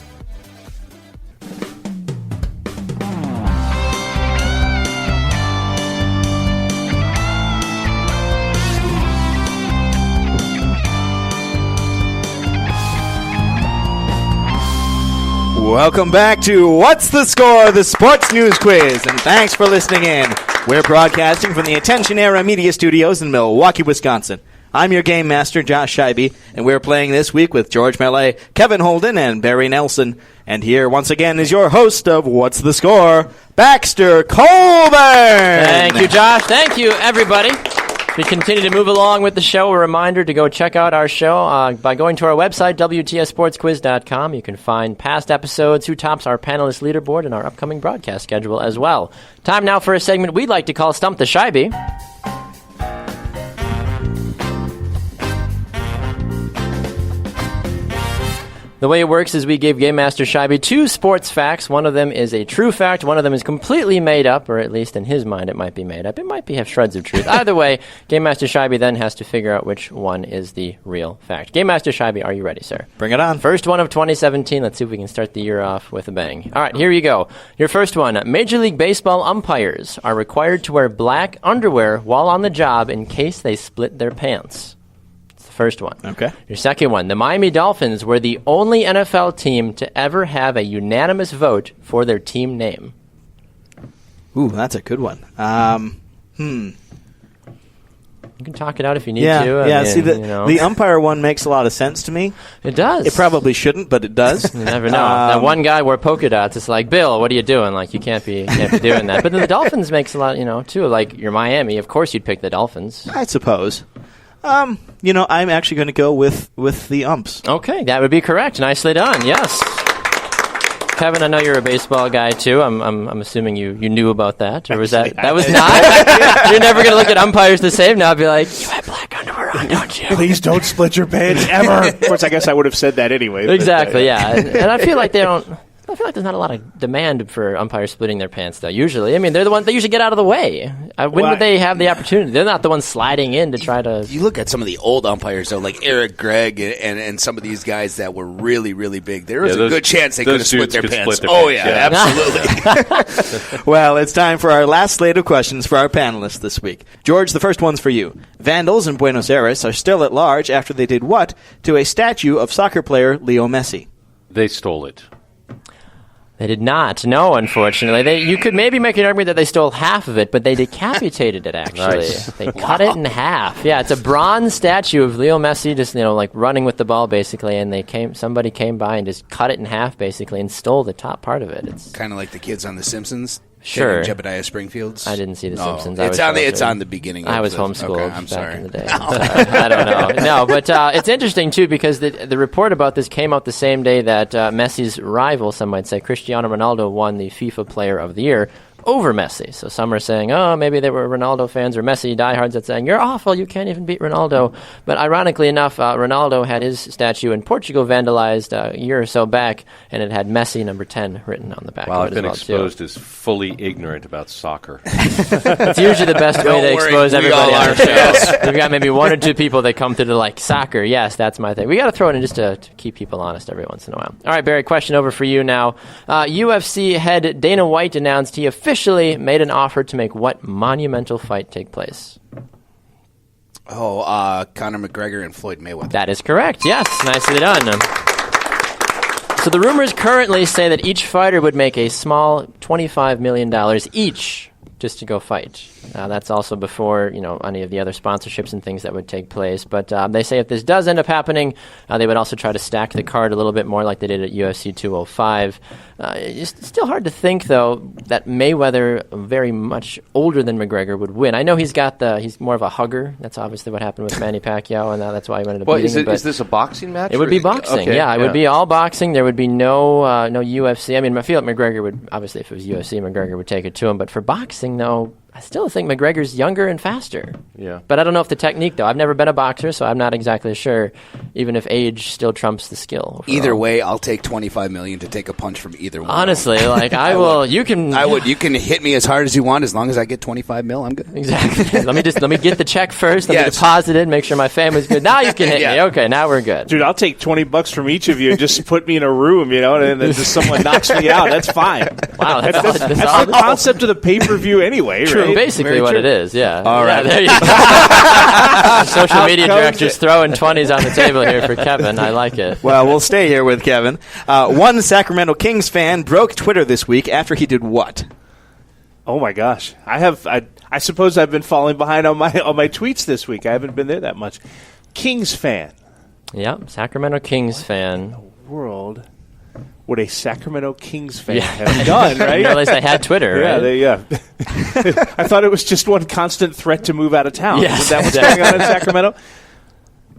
Speaker 1: Welcome back to What's the Score? The Sports News Quiz, and thanks for listening in. We're broadcasting from the Attention Era Media Studios in Milwaukee, Wisconsin. I'm your game master, Josh Scheibe, and we're playing this week with George Mallet, Kevin Holden, and Barry Nelson. And here, once again, is your host of What's the Score, Baxter Colburn!
Speaker 2: Thank you, Josh. Thank you, everybody. We continue to move along with the show. A reminder to go check out our show by going to our website, WTSSportsQuiz.com. You can find past episodes, who tops our panelist leaderboard, and our upcoming broadcast schedule as well. Time now for a segment we'd like to call Stump the Scheibe. The way it works is we give Game Master Scheibe 2 sports facts. One of them is a true fact. One of them is completely made up, or at least in his mind it might be made up. It might have shreds of truth. Either way, Game Master Scheibe then has to figure out which one is the real fact. Game Master Scheibe, are you ready, sir?
Speaker 1: Bring it on.
Speaker 2: First one of 2017. Let's see if we can start the year off with a bang. All right, here you go. Your first one. Major League Baseball umpires are required to wear black underwear while on the job in case they split their pants. First one.
Speaker 1: Okay.
Speaker 2: Your second one. The Miami Dolphins were the only NFL team to ever have a unanimous vote for their team name.
Speaker 1: Ooh, that's a good one.
Speaker 2: You can talk it out if you need to.
Speaker 1: Yeah. See, the umpire one makes a lot of sense to me.
Speaker 2: It does.
Speaker 1: It probably shouldn't, but it does.
Speaker 2: You never know. That one guy wore polka dots. It's like, Bill, what are you doing? Like, you can't be doing that. But then the Dolphins makes a lot, too. Like, you're Miami. Of course you'd pick the Dolphins.
Speaker 1: I suppose. I'm actually going to go with the umps.
Speaker 2: Okay, that would be correct. Nicely done. Yes. Kevin, I know you're a baseball guy too. I'm assuming you knew about that, or was that was not? You're never going to look at umpires the same now and be like, you have black underwear on, don't you?
Speaker 3: Please don't split your pants ever. Of course, I guess I would have said that anyway.
Speaker 2: Exactly. Yeah, and I feel like I feel like there's not a lot of demand for umpires splitting their pants, though, usually. I mean, they're the ones that usually get out of the way. When would they have the opportunity? They're not the ones sliding in to try to...
Speaker 4: You look at some of the old umpires, though, like Eric Gregg and some of these guys that were really, really big. There was a good chance they could have split their pants. Absolutely.
Speaker 1: Well, it's time for our last slate of questions for our panelists this week. George, the first one's for you. Vandals in Buenos Aires are still at large after they did what to a statue of soccer player Leo Messi?
Speaker 5: They stole it.
Speaker 2: They did not. No, unfortunately. You could maybe make an argument that they stole half of it, but they decapitated it, actually.
Speaker 5: Nice.
Speaker 2: They cut it in half. Yeah, it's a bronze statue of Leo Messi just, like running with the ball, basically, and somebody came by and just cut it in half, basically, and stole the top part of it. It's
Speaker 4: kind of like the kids on The Simpsons.
Speaker 2: Sure.
Speaker 4: Jebediah Springfield's.
Speaker 2: I didn't see The Simpsons.
Speaker 4: It's on the beginning.
Speaker 2: I was homeschooled
Speaker 4: I'm
Speaker 2: back
Speaker 4: sorry.
Speaker 2: in the day. I don't know. No, but it's interesting, too, because the report about this came out the same day that Messi's rival, some might say, Cristiano Ronaldo, won the FIFA Player of the Year over Messi. So some are saying, oh, maybe they were Ronaldo fans or Messi diehards that saying, you're awful, you can't even beat Ronaldo. But ironically enough, Ronaldo had his statue in Portugal vandalized a year or so back, and it had Messi number 10 written on the back
Speaker 5: Well,
Speaker 2: of
Speaker 5: I've
Speaker 2: it
Speaker 5: been
Speaker 2: as well,
Speaker 5: exposed
Speaker 2: too.
Speaker 5: as fully ignorant about soccer.
Speaker 2: It's usually the best way to expose everybody on the show. We've got maybe one or two people that come through to like, soccer, yes, that's my thing. We got to throw it in just to keep people honest every once in a while. All right, Barry, question over for you now. UFC head Dana White announced he officially made an offer to make what monumental fight take place?
Speaker 4: Oh, Conor McGregor and Floyd Mayweather.
Speaker 2: That is correct, yes. Nicely done. So the rumors currently say that each fighter would make a small $25 million each just to go fight. That's also before, any of the other sponsorships and things that would take place. But they say if this does end up happening, they would also try to stack the card a little bit more like they did at UFC 205. It's still hard to think, though, that Mayweather, very much older than McGregor, would win. I know he's more of a hugger. That's obviously what happened with Manny Pacquiao, and that's why he ended up beating him.
Speaker 5: Is this a boxing match?
Speaker 2: It would be boxing, It would be all boxing. There would be no UFC. I mean, I feel like McGregor would, obviously, if it was UFC, McGregor would take it to him. But for boxing, though, I still think McGregor's younger and faster.
Speaker 5: Yeah.
Speaker 2: But I don't know if the technique, though. I've never been a boxer, so I'm not exactly sure, even if age still trumps the skill. Overall.
Speaker 4: Either way, I'll take $25 million to take a punch from either one.
Speaker 2: Honestly, I will. You can.
Speaker 4: I would. You can hit me as hard as you want, as long as I get $25 million. I'm good.
Speaker 2: Exactly. let me get the check first. Let me deposit it. Make sure my family's good. Now you can hit me. Okay, now we're good.
Speaker 3: Dude, I'll take $20 from each of you and just put me in a room, and then just someone knocks me out. That's fine.
Speaker 2: Wow, that's
Speaker 3: the concept of the pay-per-view anyway,
Speaker 2: True.
Speaker 3: right?
Speaker 2: Basically what it is, yeah.
Speaker 4: All right.
Speaker 2: There you go. Social media director's throwing 20s on the table here for Kevin. I like it.
Speaker 1: Well, we'll stay here with Kevin. One Sacramento Kings fan broke Twitter this week after he did what?
Speaker 3: Oh my gosh, I suppose I've been falling behind on my tweets this week. I haven't been there that much. Kings fan.
Speaker 2: Yep, Sacramento Kings fan.
Speaker 3: World. What a Sacramento Kings fan have done, right?
Speaker 2: I didn't realize they had Twitter, right?
Speaker 3: I thought it was just one constant threat to move out of town.
Speaker 2: Yes.
Speaker 3: Is that what's going on in Sacramento?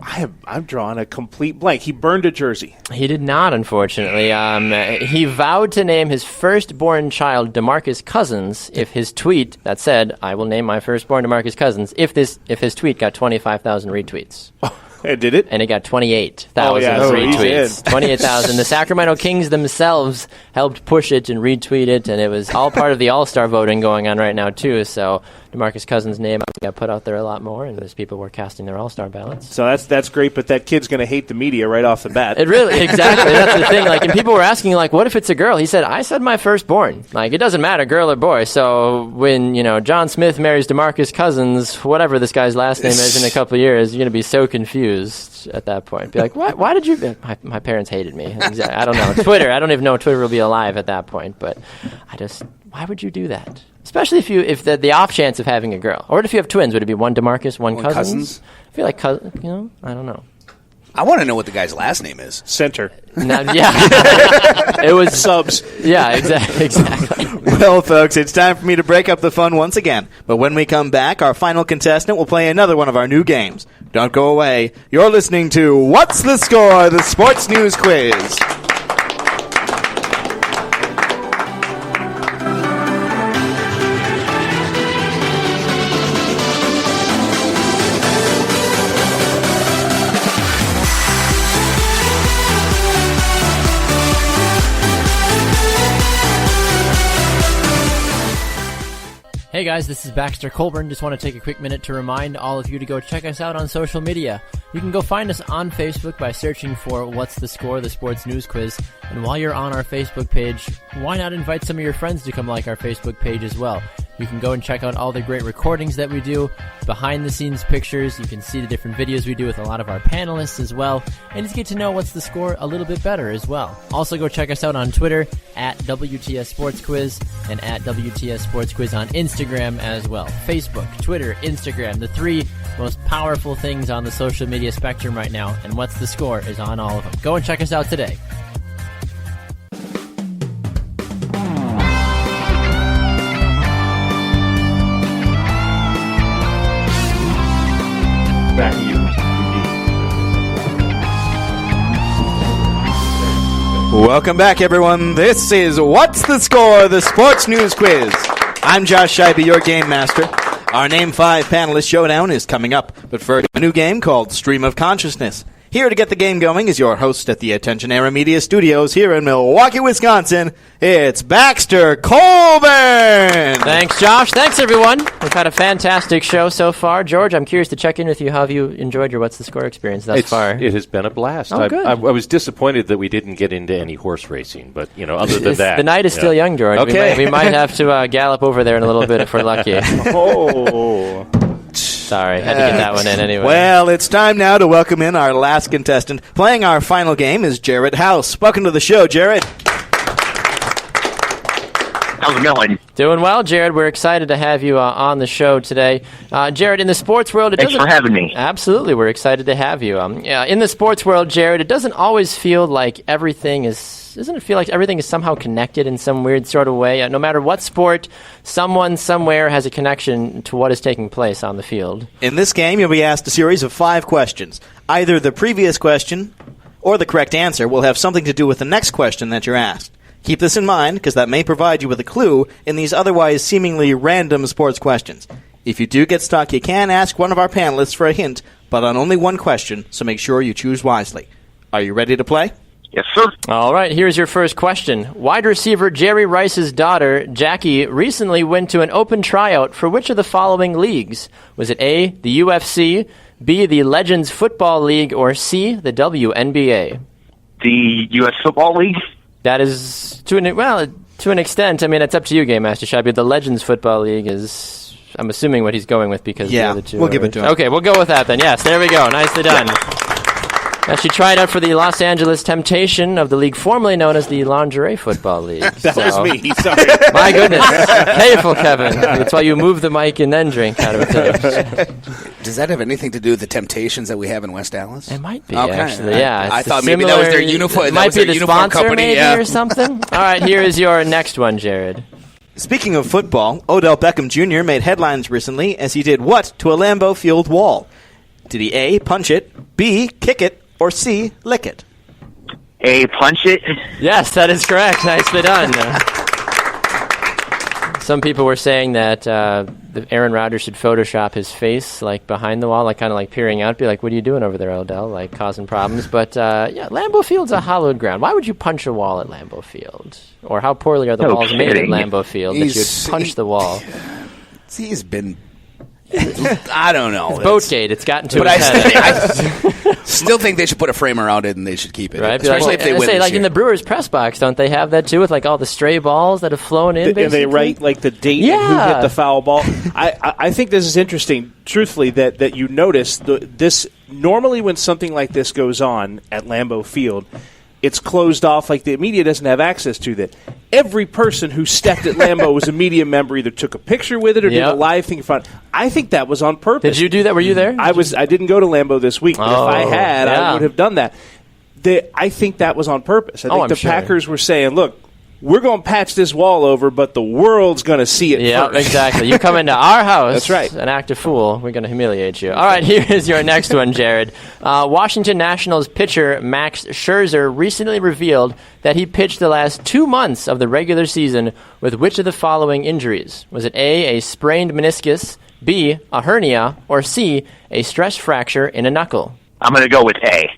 Speaker 3: I'm drawing a complete blank. He burned a jersey.
Speaker 2: He did not, unfortunately. He vowed to name his firstborn child DeMarcus Cousins if his tweet that said, "I will name my firstborn DeMarcus Cousins," if his tweet got 25,000 retweets.
Speaker 3: And did it?
Speaker 2: And it got 28,000 retweets. 28,000. The Sacramento Kings themselves helped push it and retweet it, and it was all part of the All-Star voting going on right now, too. So DeMarcus Cousins' name got put out there a lot more, and as people were casting their All-Star ballots.
Speaker 3: So that's great, but that kid's going to hate the media right off the bat.
Speaker 2: It really, exactly. That's the thing. And people were asking, what if it's a girl? He said, I said my firstborn. It doesn't matter, girl or boy. So when, John Smith marries DeMarcus Cousins, whatever this guy's last name is in a couple of years, you're going to be so confused at that point. Be like, what? Why did you? My parents hated me. Exactly. I don't know. Twitter. I don't even know if Twitter will be alive at that point. But why would you do that? Especially if the off chance of having a girl, or if you have twins, would it be one DeMarcus, one Cousins? I feel like I don't know.
Speaker 4: I want to know what the guy's last name is.
Speaker 3: Center.
Speaker 2: It was
Speaker 3: subs.
Speaker 2: Yeah, exactly.
Speaker 1: Well, folks, it's time for me to break up the fun once again. But when we come back, our final contestant will play another one of our new games. Don't go away. You're listening to What's the Score? The Sports News Quiz.
Speaker 2: Hey guys, this is Baxter Colburn. Just want to take a quick minute to remind all of you to go check us out on social media. You can go find us on Facebook by searching for What's the Score? The Sports News Quiz. And while you're on our Facebook page, why not invite some of your friends to come like our Facebook page as well? You can go and check out all the great recordings that we do, behind-the-scenes pictures. You can see the different videos we do with a lot of our panelists as well, and just get to know What's the Score a little bit better as well. Also, go check us out on Twitter at WTS Sports Quiz and at WTS Sports Quiz on Instagram as well. Facebook, Twitter, Instagram, the three most powerful things on the social media spectrum right now, and What's the Score is on all of them. Go and check us out today.
Speaker 3: Back to you.
Speaker 1: Welcome back, everyone. This is What's the Score? The Sports News Quiz. I'm Josh Scheibe, your game master. Our Name 5 panelist showdown is coming up, but first, a new game called Stream of Consciousness. Here to get the game going is your host at the Attention Era Media Studios here in Milwaukee, Wisconsin. It's Baxter Colburn!
Speaker 2: Thanks, Josh. Thanks, everyone. We've had a fantastic show so far. George, I'm curious to check in with you. How have you enjoyed your What's the Score experience thus far?
Speaker 5: It has been a blast.
Speaker 2: Oh, good.
Speaker 5: I was disappointed that we didn't get into any horse racing, but, other than that.
Speaker 2: The night is still young, George.
Speaker 5: Okay.
Speaker 2: We might have to gallop over there in a little bit if we're lucky.
Speaker 3: Oh.
Speaker 2: Sorry, had to get that one in anyway.
Speaker 1: Well, it's time now to welcome in our last contestant. Playing our final game is Jared House. Welcome to the show, Jared.
Speaker 11: How's it going?
Speaker 2: Doing well, Jared. We're excited to have you on the show today. Jared, in the sports world...
Speaker 11: Thanks for having me.
Speaker 2: Absolutely, we're excited to have you. In the sports world, Jared, it doesn't always feel like everything is... Doesn't it feel like everything is somehow connected in some weird sort of way? No matter what sport, someone somewhere has a connection to what is taking place on the field.
Speaker 1: In this game, you'll be asked a series of 5 questions. Either the previous question or the correct answer will have something to do with the next question that you're asked. Keep this in mind, because that may provide you with a clue in these otherwise seemingly random sports questions. If you do get stuck, you can ask one of our panelists for a hint, but on only one question, so make sure you choose wisely. Are you ready to play?
Speaker 11: Yes, sir.
Speaker 2: All right, here's your first question. Wide receiver Jerry Rice's daughter, Jackie, recently went to an open tryout for which of the following leagues? Was it A, the UFC, B, the Legends Football League, or C, the WNBA?
Speaker 11: The U.S. Football League?
Speaker 2: That is, to an extent. I mean, it's up to you, Game Master Shabby. The Legends Football League is, I'm assuming, what he's going with because the other two
Speaker 1: we'll give it to him.
Speaker 2: Okay, we'll go with that then. Yes, there we go. Nicely done. Now, she tried out for the Los Angeles Temptation of the league formerly known as the Lingerie Football League.
Speaker 3: That was me. Sorry.
Speaker 2: My goodness. Painful, Kevin. That's why you move the mic and then drink out of it.
Speaker 4: Does that have anything to do with the Temptations that we have in West Dallas?
Speaker 2: It might be, actually. Yeah,
Speaker 4: I thought maybe that was their uniform.
Speaker 2: It might be the sponsor,
Speaker 4: company,
Speaker 2: maybe, or something. All right, here is your next one, Jared.
Speaker 1: Speaking of football, Odell Beckham Jr. made headlines recently as he did what to a Lambeau Field wall? Did he A, punch it, B, kick it, or C, lick it?
Speaker 11: A, punch it.
Speaker 2: Yes, that is correct. Nicely done. Some people were saying that Aaron Rodgers should Photoshop his face, like behind the wall, like kind of like peering out, be like, "What are you doing over there, Odell?" Like causing problems. But Lambeau Field's a hallowed ground. Why would you punch a wall at Lambeau Field? Or how poorly are the walls made at Lambeau Field that you would punch the wall?
Speaker 4: He's been. I don't know.
Speaker 2: It's Boatgate. It's gotten to his head.
Speaker 4: I still think they should put a frame around it and they should keep it.
Speaker 2: Right?
Speaker 4: Especially if they win this
Speaker 2: like
Speaker 4: year.
Speaker 2: in the Brewers press box, don't they have that too with like all the stray balls that have flown in?
Speaker 3: And they write like the date and who hit the foul ball. I think this is interesting, truthfully, that you notice this. Normally when something like this goes on at Lambeau Field, it's closed off, like the media doesn't have access to that. Every person who stepped at Lambeau was a media member, either took a picture with it or did a live thing in front. I think that was on purpose.
Speaker 2: Did you do that? Were you there?
Speaker 3: I didn't go to Lambeau this week, but if I had, I would have done that. I think that was on purpose. I think the Packers were saying, look, we're going to patch this wall over, but the world's going to see it first.
Speaker 2: Exactly. You come into our house,
Speaker 3: That's right.
Speaker 2: and act a fool, we're going to humiliate you. All right, here is your next one, Jared. Washington Nationals pitcher Max Scherzer recently revealed that he pitched the last 2 months of the regular season with which of the following injuries? Was it A, sprained meniscus, B, a hernia, or C, a stress fracture in a knuckle?
Speaker 11: I'm going to go with A.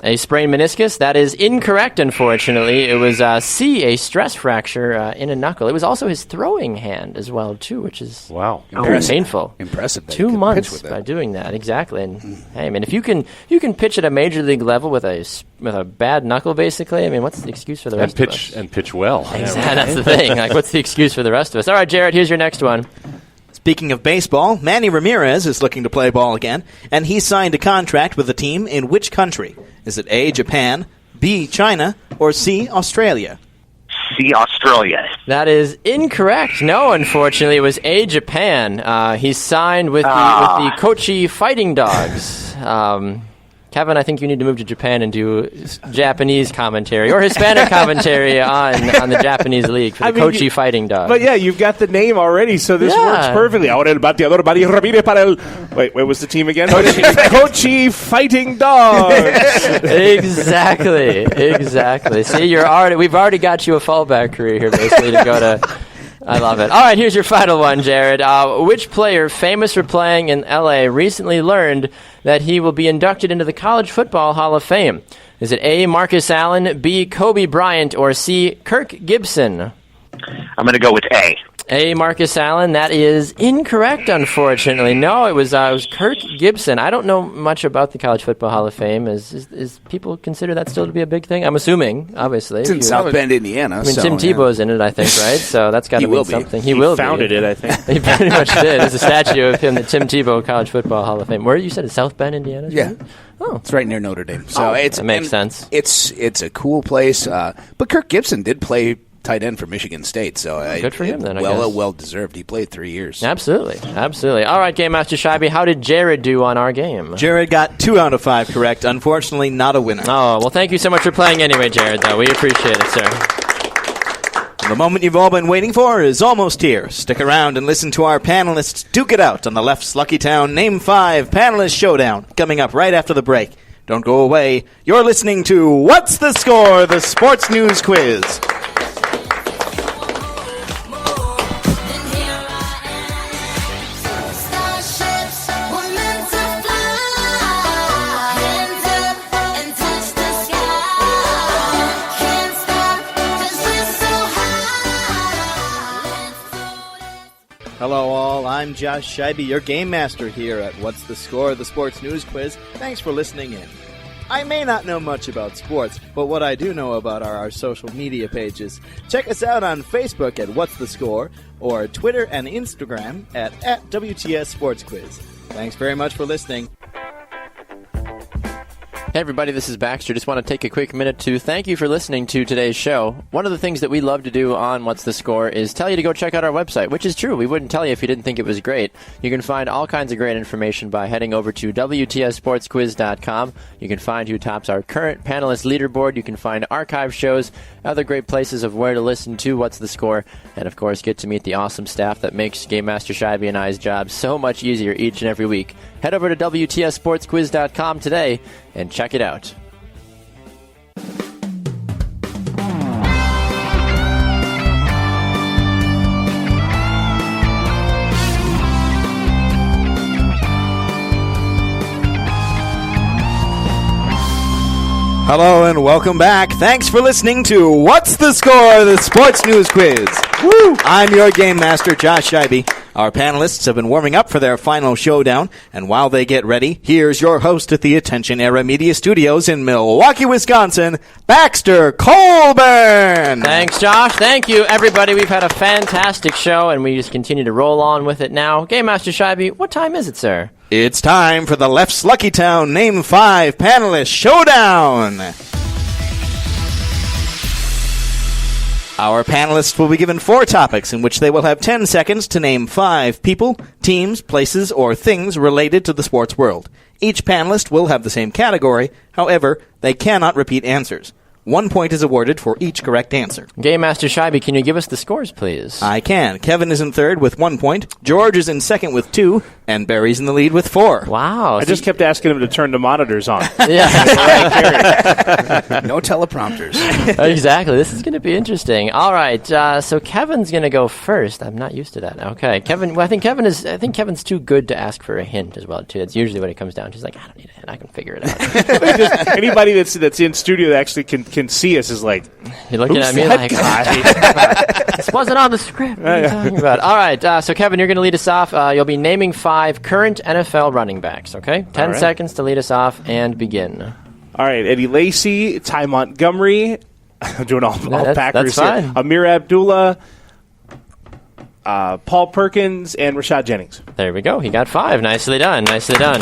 Speaker 2: A sprained meniscus? That is incorrect, unfortunately. It was C, a stress fracture in a knuckle. It was also his throwing hand as well, too, which is very painful.
Speaker 4: Impressive.
Speaker 2: 2 months by doing that, exactly. And hey, I mean, if you can pitch at a major league level with a bad knuckle, basically, I mean, what's the excuse for the rest of us?
Speaker 5: And pitch well.
Speaker 2: Exactly, that's the thing. Like, what's the excuse for the rest of us? All right, Jared, here's your next one.
Speaker 1: Speaking of baseball, Manny Ramirez is looking to play ball again, and he signed a contract with a team in which country? Is it A, Japan, B, China, or C, Australia?
Speaker 11: C, Australia.
Speaker 2: That is incorrect. No, unfortunately, it was A, Japan. He signed with the Kochi Fighting Dogs. Kevin, I think you need to move to Japan and do Japanese commentary or Hispanic commentary on the Japanese league for the Kochi Fighting Dogs.
Speaker 3: But yeah, you've got the name already, so this works perfectly. Ahora el bateador Mario Ramírez para el... Wait, what was the team again? Kochi Fighting Dogs.
Speaker 2: Exactly. See, we've already got you a fallback career here, basically, to go to I love it. All right, here's your final one, Jared. Which player famous for playing in L.A. recently learned that he will be inducted into the College Football Hall of Fame? Is it A, Marcus Allen, B, Kobe Bryant, or C, Kirk Gibson?
Speaker 11: I'm going to go with A.
Speaker 2: A, Marcus Allen. That is incorrect, unfortunately. No, it was Kirk Gibson. I don't know much about the College Football Hall of Fame. Is people consider that still to be a big thing? I'm assuming, obviously.
Speaker 4: It's in South Bend, Indiana.
Speaker 2: I mean, Tim Tebow's in it, I think, right? So that's got to be something. He will
Speaker 3: founded it, I think.
Speaker 2: He pretty much did. There's a statue of him, the Tim Tebow College Football Hall of Fame. Where you said it's South Bend, Indiana?
Speaker 4: Yeah.
Speaker 2: Right? Oh,
Speaker 4: it's right near Notre Dame. So
Speaker 2: that makes sense.
Speaker 4: It's a cool place. But Kirk Gibson did play tight end for Michigan State, so
Speaker 2: good for him then. I guess.
Speaker 4: Well deserved. He played 3 years.
Speaker 2: Absolutely. All right, Game Master Scheibe, how did Jared do on our game?
Speaker 1: Jared got 2 out of 5 correct. Unfortunately, not a winner.
Speaker 2: Oh, well, thank you so much for playing anyway, Jared, though. We appreciate it, sir.
Speaker 1: The moment you've all been waiting for is almost here. Stick around and listen to our panelists duke it out on the Left's Lucky Town Name 5 Panelist Showdown, coming up right after the break. Don't go away. You're listening to What's the Score? The Sports News Quiz. Hello all, I'm Josh Scheibe, your game master here at What's the Score? The Sports News Quiz. Thanks for listening in. I may not know much about sports, but what I do know about are our social media pages. Check us out on Facebook at What's the Score, or Twitter and Instagram at WTS Sports Quiz. Thanks very much for listening.
Speaker 2: Hey everybody, this is Baxter. Just want to take a quick minute to thank you for listening to today's show. One of the things that we love to do on What's the Score is tell you to go check out our website, which is true. We wouldn't tell you if you didn't think it was great. You can find all kinds of great information by heading over to WTSSportsQuiz.com. You can find who tops our current panelist leaderboard. You can find archive shows, other great places of where to listen to What's the Score, and of course get to meet the awesome staff that makes Game Master Scheibe and I's job so much easier each and every week. Head over to WTSSportsQuiz.com today and check it out.
Speaker 1: Hello and welcome back. Thanks for listening to What's the Score? The Sports News Quiz. Woo! I'm your game master, Josh Scheibe. Our panelists have been warming up for their final showdown, and while they get ready, here's your host at the Attention Era Media Studios in Milwaukee, Wisconsin, Baxter Colburn.
Speaker 2: Thanks, Josh. Thank you, everybody. We've had a fantastic show, and we just continue to roll on with it now. Game Master Scheibe, what time is it, sir?
Speaker 1: It's time for the Left's Lucky Town Name 5 Panelist Showdown. Our panelists will be given 4 topics in which they will have 10 seconds to name 5 people, teams, places, or things related to the sports world. Each panelist will have the same category. However, they cannot repeat answers. 1 point is awarded for each correct answer.
Speaker 2: Game Master Scheibe, can you give us the scores, please?
Speaker 1: I can. Kevin is in third with 1 point. George is in second with 2. And Barry's in the lead with 4.
Speaker 2: Wow.
Speaker 3: I just kept asking him to turn the monitors on.
Speaker 2: Yeah.
Speaker 4: No teleprompters.
Speaker 2: Exactly. This is going to be interesting. All right. So Kevin's going to go first. I'm not used to that. Okay. Kevin. Well, I think Kevin's too good to ask for a hint as well, too. That's usually what it comes down to. He's like, I don't need a hint. I can figure it out.
Speaker 3: Anybody that's in studio that actually can see us is like,
Speaker 2: you're looking at me like, this wasn't on the script. What are you talking about? All right. So Kevin, you're going to lead us off. You'll be naming 5 current NFL running backs, okay? 10 seconds to lead us off and begin.
Speaker 3: All right, Eddie Lacy, Ty Montgomery. I'm doing all Packers
Speaker 2: that's fine.
Speaker 3: here. Amir Abdullah, Paul Perkins, and Rashad Jennings.
Speaker 2: There we go. He got 5. Nicely done. Nicely done.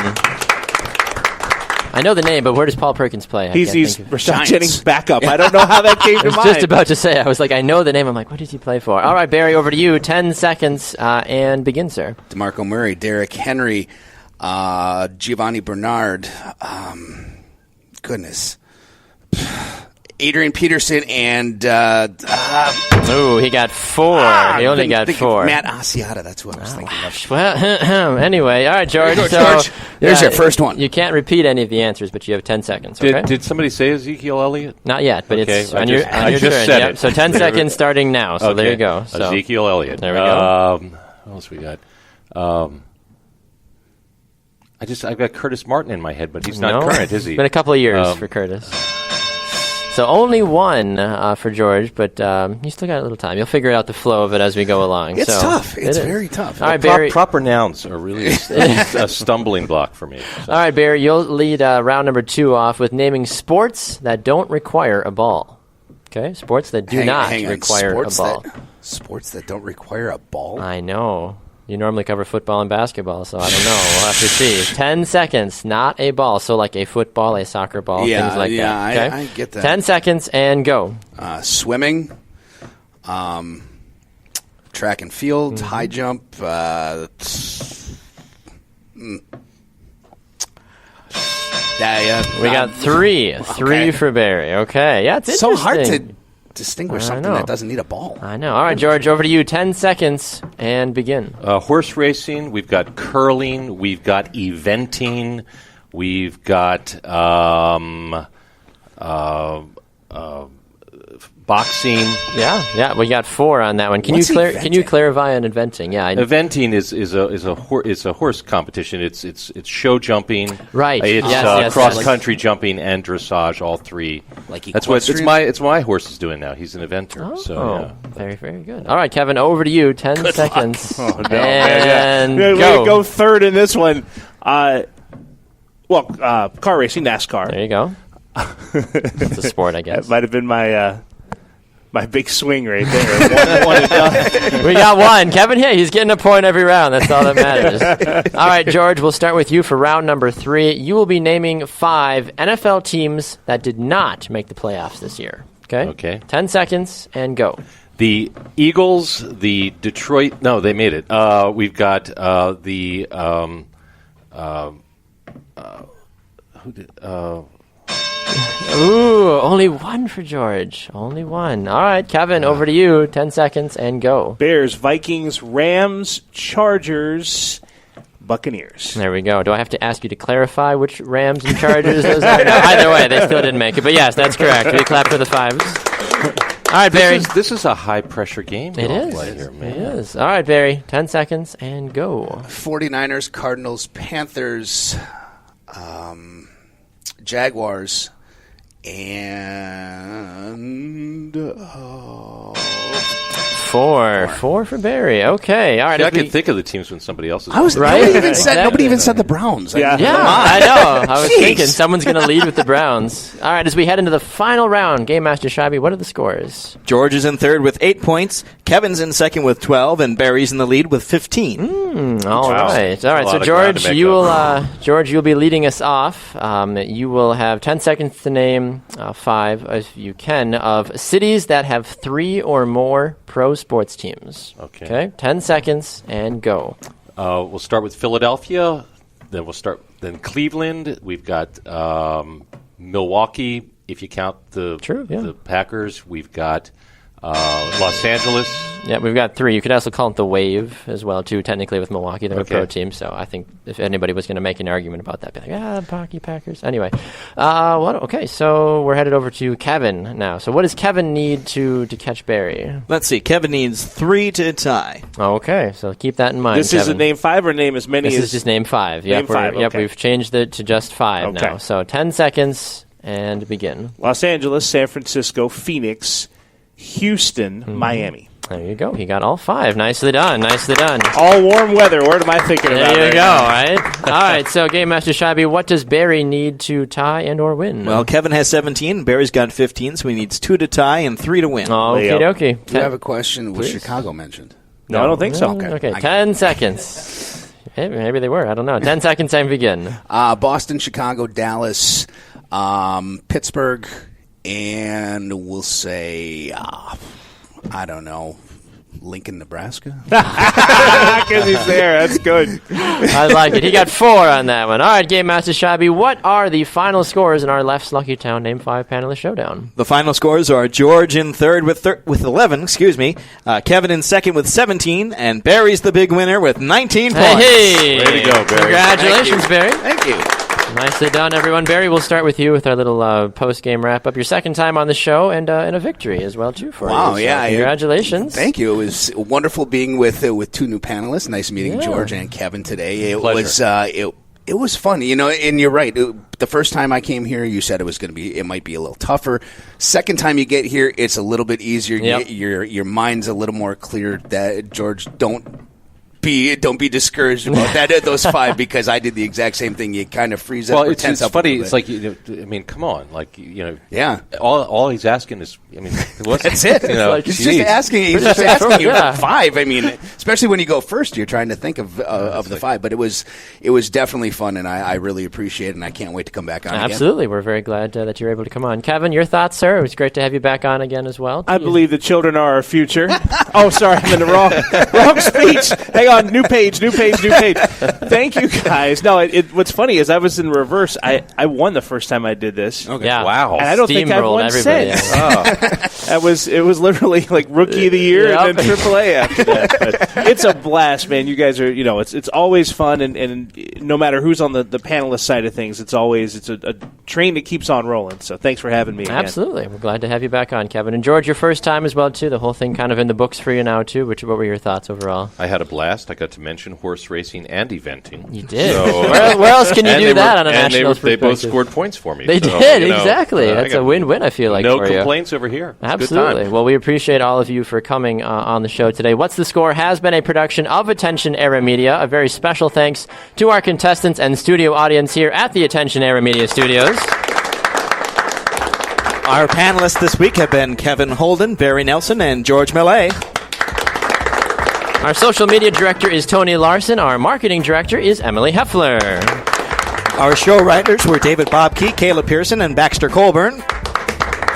Speaker 2: I know the name, but where does Paul Perkins play?
Speaker 3: He's Rashad Jennings' backup. I don't know how that came to mind.
Speaker 2: I was just about to say. I was like, I know the name. I'm like, what does he play for? All right, Barry, over to you. 10 seconds and begin, sir.
Speaker 4: DeMarco Murray, Derrick Henry, Giovanni Bernard. Goodness. Adrian Peterson and
Speaker 2: Ooh, he got 4. He only got 4.
Speaker 4: Matt Asiata, that's who I was thinking of.
Speaker 2: Well, anyway, all right, George.
Speaker 4: There you go,
Speaker 2: so,
Speaker 4: George. There's your first one.
Speaker 2: You can't repeat any of the answers, but you have 10 seconds. Okay?
Speaker 5: Did somebody say Ezekiel Elliott?
Speaker 2: Not yet, but
Speaker 5: Okay,
Speaker 2: it's
Speaker 5: I
Speaker 2: on your
Speaker 5: just
Speaker 2: turn.
Speaker 5: said
Speaker 2: Yep.
Speaker 5: it.
Speaker 2: So 10 seconds starting now. So
Speaker 5: Okay.
Speaker 2: there you go. So,
Speaker 5: Ezekiel Elliott.
Speaker 2: There we go.
Speaker 5: What else we got? I've got Curtis Martin in my head, but he's not current, is he?
Speaker 2: It's been a couple of years for Curtis. So only 1 for George, but you still got a little time. You'll figure out the flow of it as we go along.
Speaker 4: It's
Speaker 2: so
Speaker 4: tough. It's
Speaker 2: it
Speaker 4: very tough.
Speaker 2: All right, Barry.
Speaker 5: Proper nouns are really a stumbling block for me. So.
Speaker 2: All right, Barry, you'll lead round number 2 off with naming sports that don't require a ball. Okay, sports that do not require a ball.
Speaker 4: Sports that don't require a ball?
Speaker 2: I know. You normally cover football and basketball, so I don't know. We'll have to see. 10 seconds, not a ball. So like a football, a soccer ball, things like that. Okay?
Speaker 4: I get that.
Speaker 2: 10 seconds and go.
Speaker 4: Swimming, track and field, high jump,
Speaker 2: we got 3. 3 for Barry. Okay. Yeah, it's
Speaker 4: so hard
Speaker 2: interesting.
Speaker 4: to distinguish something that doesn't need a ball.
Speaker 2: I know. All right, George, over to you. 10 seconds and begin.
Speaker 5: Horse racing. We've got curling. We've got eventing. We've got boxing.
Speaker 2: Yeah. We got 4 on that one. Can you clarify on eventing? Yeah,
Speaker 5: eventing is a horse competition. It's show jumping.
Speaker 2: Right.
Speaker 5: It's cross country jumping and dressage. All 3.
Speaker 4: Like
Speaker 5: that's what it's my horse is doing now. He's an eventer.
Speaker 2: Oh,
Speaker 5: so yeah.
Speaker 2: Very, very good. All right, Kevin, over to you. 10 seconds.
Speaker 3: Oh, no,
Speaker 2: and
Speaker 3: man,
Speaker 2: go.
Speaker 3: Go third in this one. Car racing, NASCAR.
Speaker 2: There you go. It's a sport, I guess.
Speaker 3: That might have been my big swing right there. one and done.
Speaker 2: We got 1. Kevin, he's getting a point every round. That's all that matters. All right, George, we'll start with you for round number 3. You will be naming 5 NFL teams that did not make the playoffs this year. Okay? 10 seconds and go.
Speaker 5: The Eagles, the Detroit... No, they made it. We've got the... who did...
Speaker 2: Ooh, only 1 for George. Only 1. All right, Kevin, over to you. 10 seconds and go.
Speaker 3: Bears, Vikings, Rams, Chargers, Buccaneers.
Speaker 2: There we go. Do I have to ask you to clarify which Rams and Chargers those are? No, either way, they still didn't make it. But yes, that's correct. We clap for the 5s. All right, Barry.
Speaker 5: This is a high-pressure game.
Speaker 2: It is.
Speaker 5: Here, man.
Speaker 2: It is. All right, Barry. 10 seconds and go.
Speaker 4: 49ers, Cardinals, Panthers, Jaguars, and
Speaker 2: 4 for Barry. Okay, all right.
Speaker 5: See, I can think of the teams when somebody else is.
Speaker 4: Nobody even said the Browns.
Speaker 2: Yeah, I know. I was thinking someone's going to lead with the Browns. All right, as we head into the final round, Game Master Shabby, what are the scores?
Speaker 1: George is in third with 8 points. Kevin's in second with 12, and Barry's in the lead with 15.
Speaker 2: All right. So George, you'll be leading us off. You will have 10 seconds to name 5, if you can, of cities that have 3 or more pro sports teams. Okay. 10 seconds and go.
Speaker 5: We'll start with Philadelphia. Then Cleveland. We've got Milwaukee. If you count the Packers, we've got Los Angeles.
Speaker 2: Yeah, we've got 3. You could also call it the Wave as well, too, technically with Milwaukee. They're a pro team, so I think if anybody was going to make an argument about that, be like, Hockey Packers. Anyway, okay, so we're headed over to Kevin now. So what does Kevin need to catch Barry?
Speaker 1: Let's see. Kevin needs 3 to tie.
Speaker 2: Okay, so keep that in mind,
Speaker 3: This is a name 5 or name as many
Speaker 2: This
Speaker 3: as...
Speaker 2: is just name 5.
Speaker 3: Name 5,
Speaker 2: Yep,
Speaker 3: okay.
Speaker 2: we've changed it to just 5 now. So 10 seconds and begin.
Speaker 3: Los Angeles, San Francisco, Phoenix, Houston, Miami.
Speaker 2: There you go. He got all 5. Nicely done. Nicely done.
Speaker 3: All warm weather. What am I thinking about?
Speaker 2: There you go, right? All right, so Game Master Shabby, what does Barry need to tie and or win?
Speaker 1: Well, Kevin has 17. Barry's got 15, so he needs 2 to tie and 3 to win.
Speaker 2: Okie dokie.
Speaker 4: Do you have a question? Was Chicago mentioned?
Speaker 3: No, I don't think so.
Speaker 2: Okay, 10 seconds. Maybe they were. I don't know. 10 seconds and begin.
Speaker 4: Boston, Chicago, Dallas, Pittsburgh, and we'll say, I don't know, Lincoln, Nebraska.
Speaker 3: Because he's there. That's good.
Speaker 2: I like it. He got 4 on that one. All right, Game Master Shabby, what are the final scores in our Left's Lucky Town Name 5 panelist showdown?
Speaker 1: The final scores are George in third with 11, Kevin in second with 17, and Barry's the big winner with 19 points.
Speaker 2: Hey!
Speaker 5: Way to go, Barry.
Speaker 2: Congratulations, Barry.
Speaker 4: Thank you.
Speaker 2: Nicely done, everyone. Barry, we'll start with you with our little post-game wrap-up. Your second time on the show and a victory as well, too, for you.
Speaker 4: Wow,
Speaker 2: So
Speaker 4: yeah.
Speaker 2: congratulations.
Speaker 4: Thank you. It was wonderful being with 2 new panelists. Nice meeting George and Kevin today. It was fun, and you're right. The first time I came here, you said it might be a little tougher. Second time you get here, it's a little bit easier.
Speaker 2: Yep.
Speaker 4: Your mind's a little more clear. That George, don't be discouraged about those 5 because I did the exact same thing. You kind of freeze up.
Speaker 5: Well, it's funny. It's like come on,
Speaker 4: yeah.
Speaker 5: All he's asking is,
Speaker 4: that's it. He's just asking. He's just asking you about 5. Especially when you go first, you're trying to think of the 5. But it was definitely fun, and I really appreciate it, and I can't wait to come back on.
Speaker 2: Absolutely, we're very glad that you're able to come on. Kevin, your thoughts, sir? It was great to have you back on again as well.
Speaker 3: I believe the children are our future. Oh, sorry, I'm in the wrong speech. Hang on, new page. Thank you, guys. No, what's funny is I was in reverse. I won the first time I did this.
Speaker 2: Okay. Yeah.
Speaker 5: Wow.
Speaker 3: And I don't think I've won since. It was literally like Rookie of the Year and then AAA after that. But it's a blast, man. You guys are, it's always fun, and no matter who's on the panelist side of things, it's a train that keeps on rolling. So thanks for having me again.
Speaker 2: Absolutely. We're glad to have you back on, Kevin. And George, your first time as well, too. The whole thing kind of in the books for you now, too. What were your thoughts overall?
Speaker 5: I had a blast. I got to mention horse racing and eventing.
Speaker 2: You did. So, where else can you do that on a national perspective?
Speaker 5: They both scored points for me.
Speaker 2: They did, exactly. That's a win-win, I feel like,
Speaker 5: no
Speaker 2: for you.
Speaker 5: No complaints over here. It's
Speaker 2: Absolutely. Well, we appreciate all of you for coming on the show today. What's the Score has been a production of Attention Era Media. A very special thanks to our contestants and studio audience here at the Attention Era Media Studios.
Speaker 1: Our panelists this week have been Kevin Holden, Barry Nelson, and George Mallet.
Speaker 2: Our social media director is Tony Larson. Our marketing director is Emily Heffler.
Speaker 1: Our show writers were David Bobke, Kayla Pearson, and Baxter Colburn.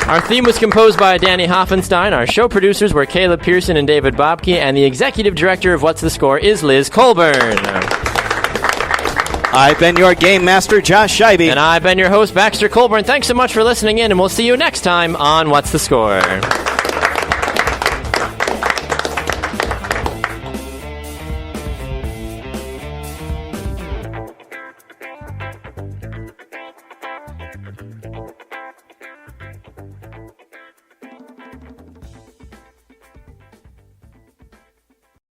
Speaker 2: Our theme was composed by Danny Hoffenstein. Our show producers were Kayla Pearson and David Bobke, and the executive director of What's the Score is Liz Colburn.
Speaker 1: I've been your game master, Josh Scheibe.
Speaker 2: And I've been your host, Baxter Colburn. Thanks so much for listening in, and we'll see you next time on What's the Score.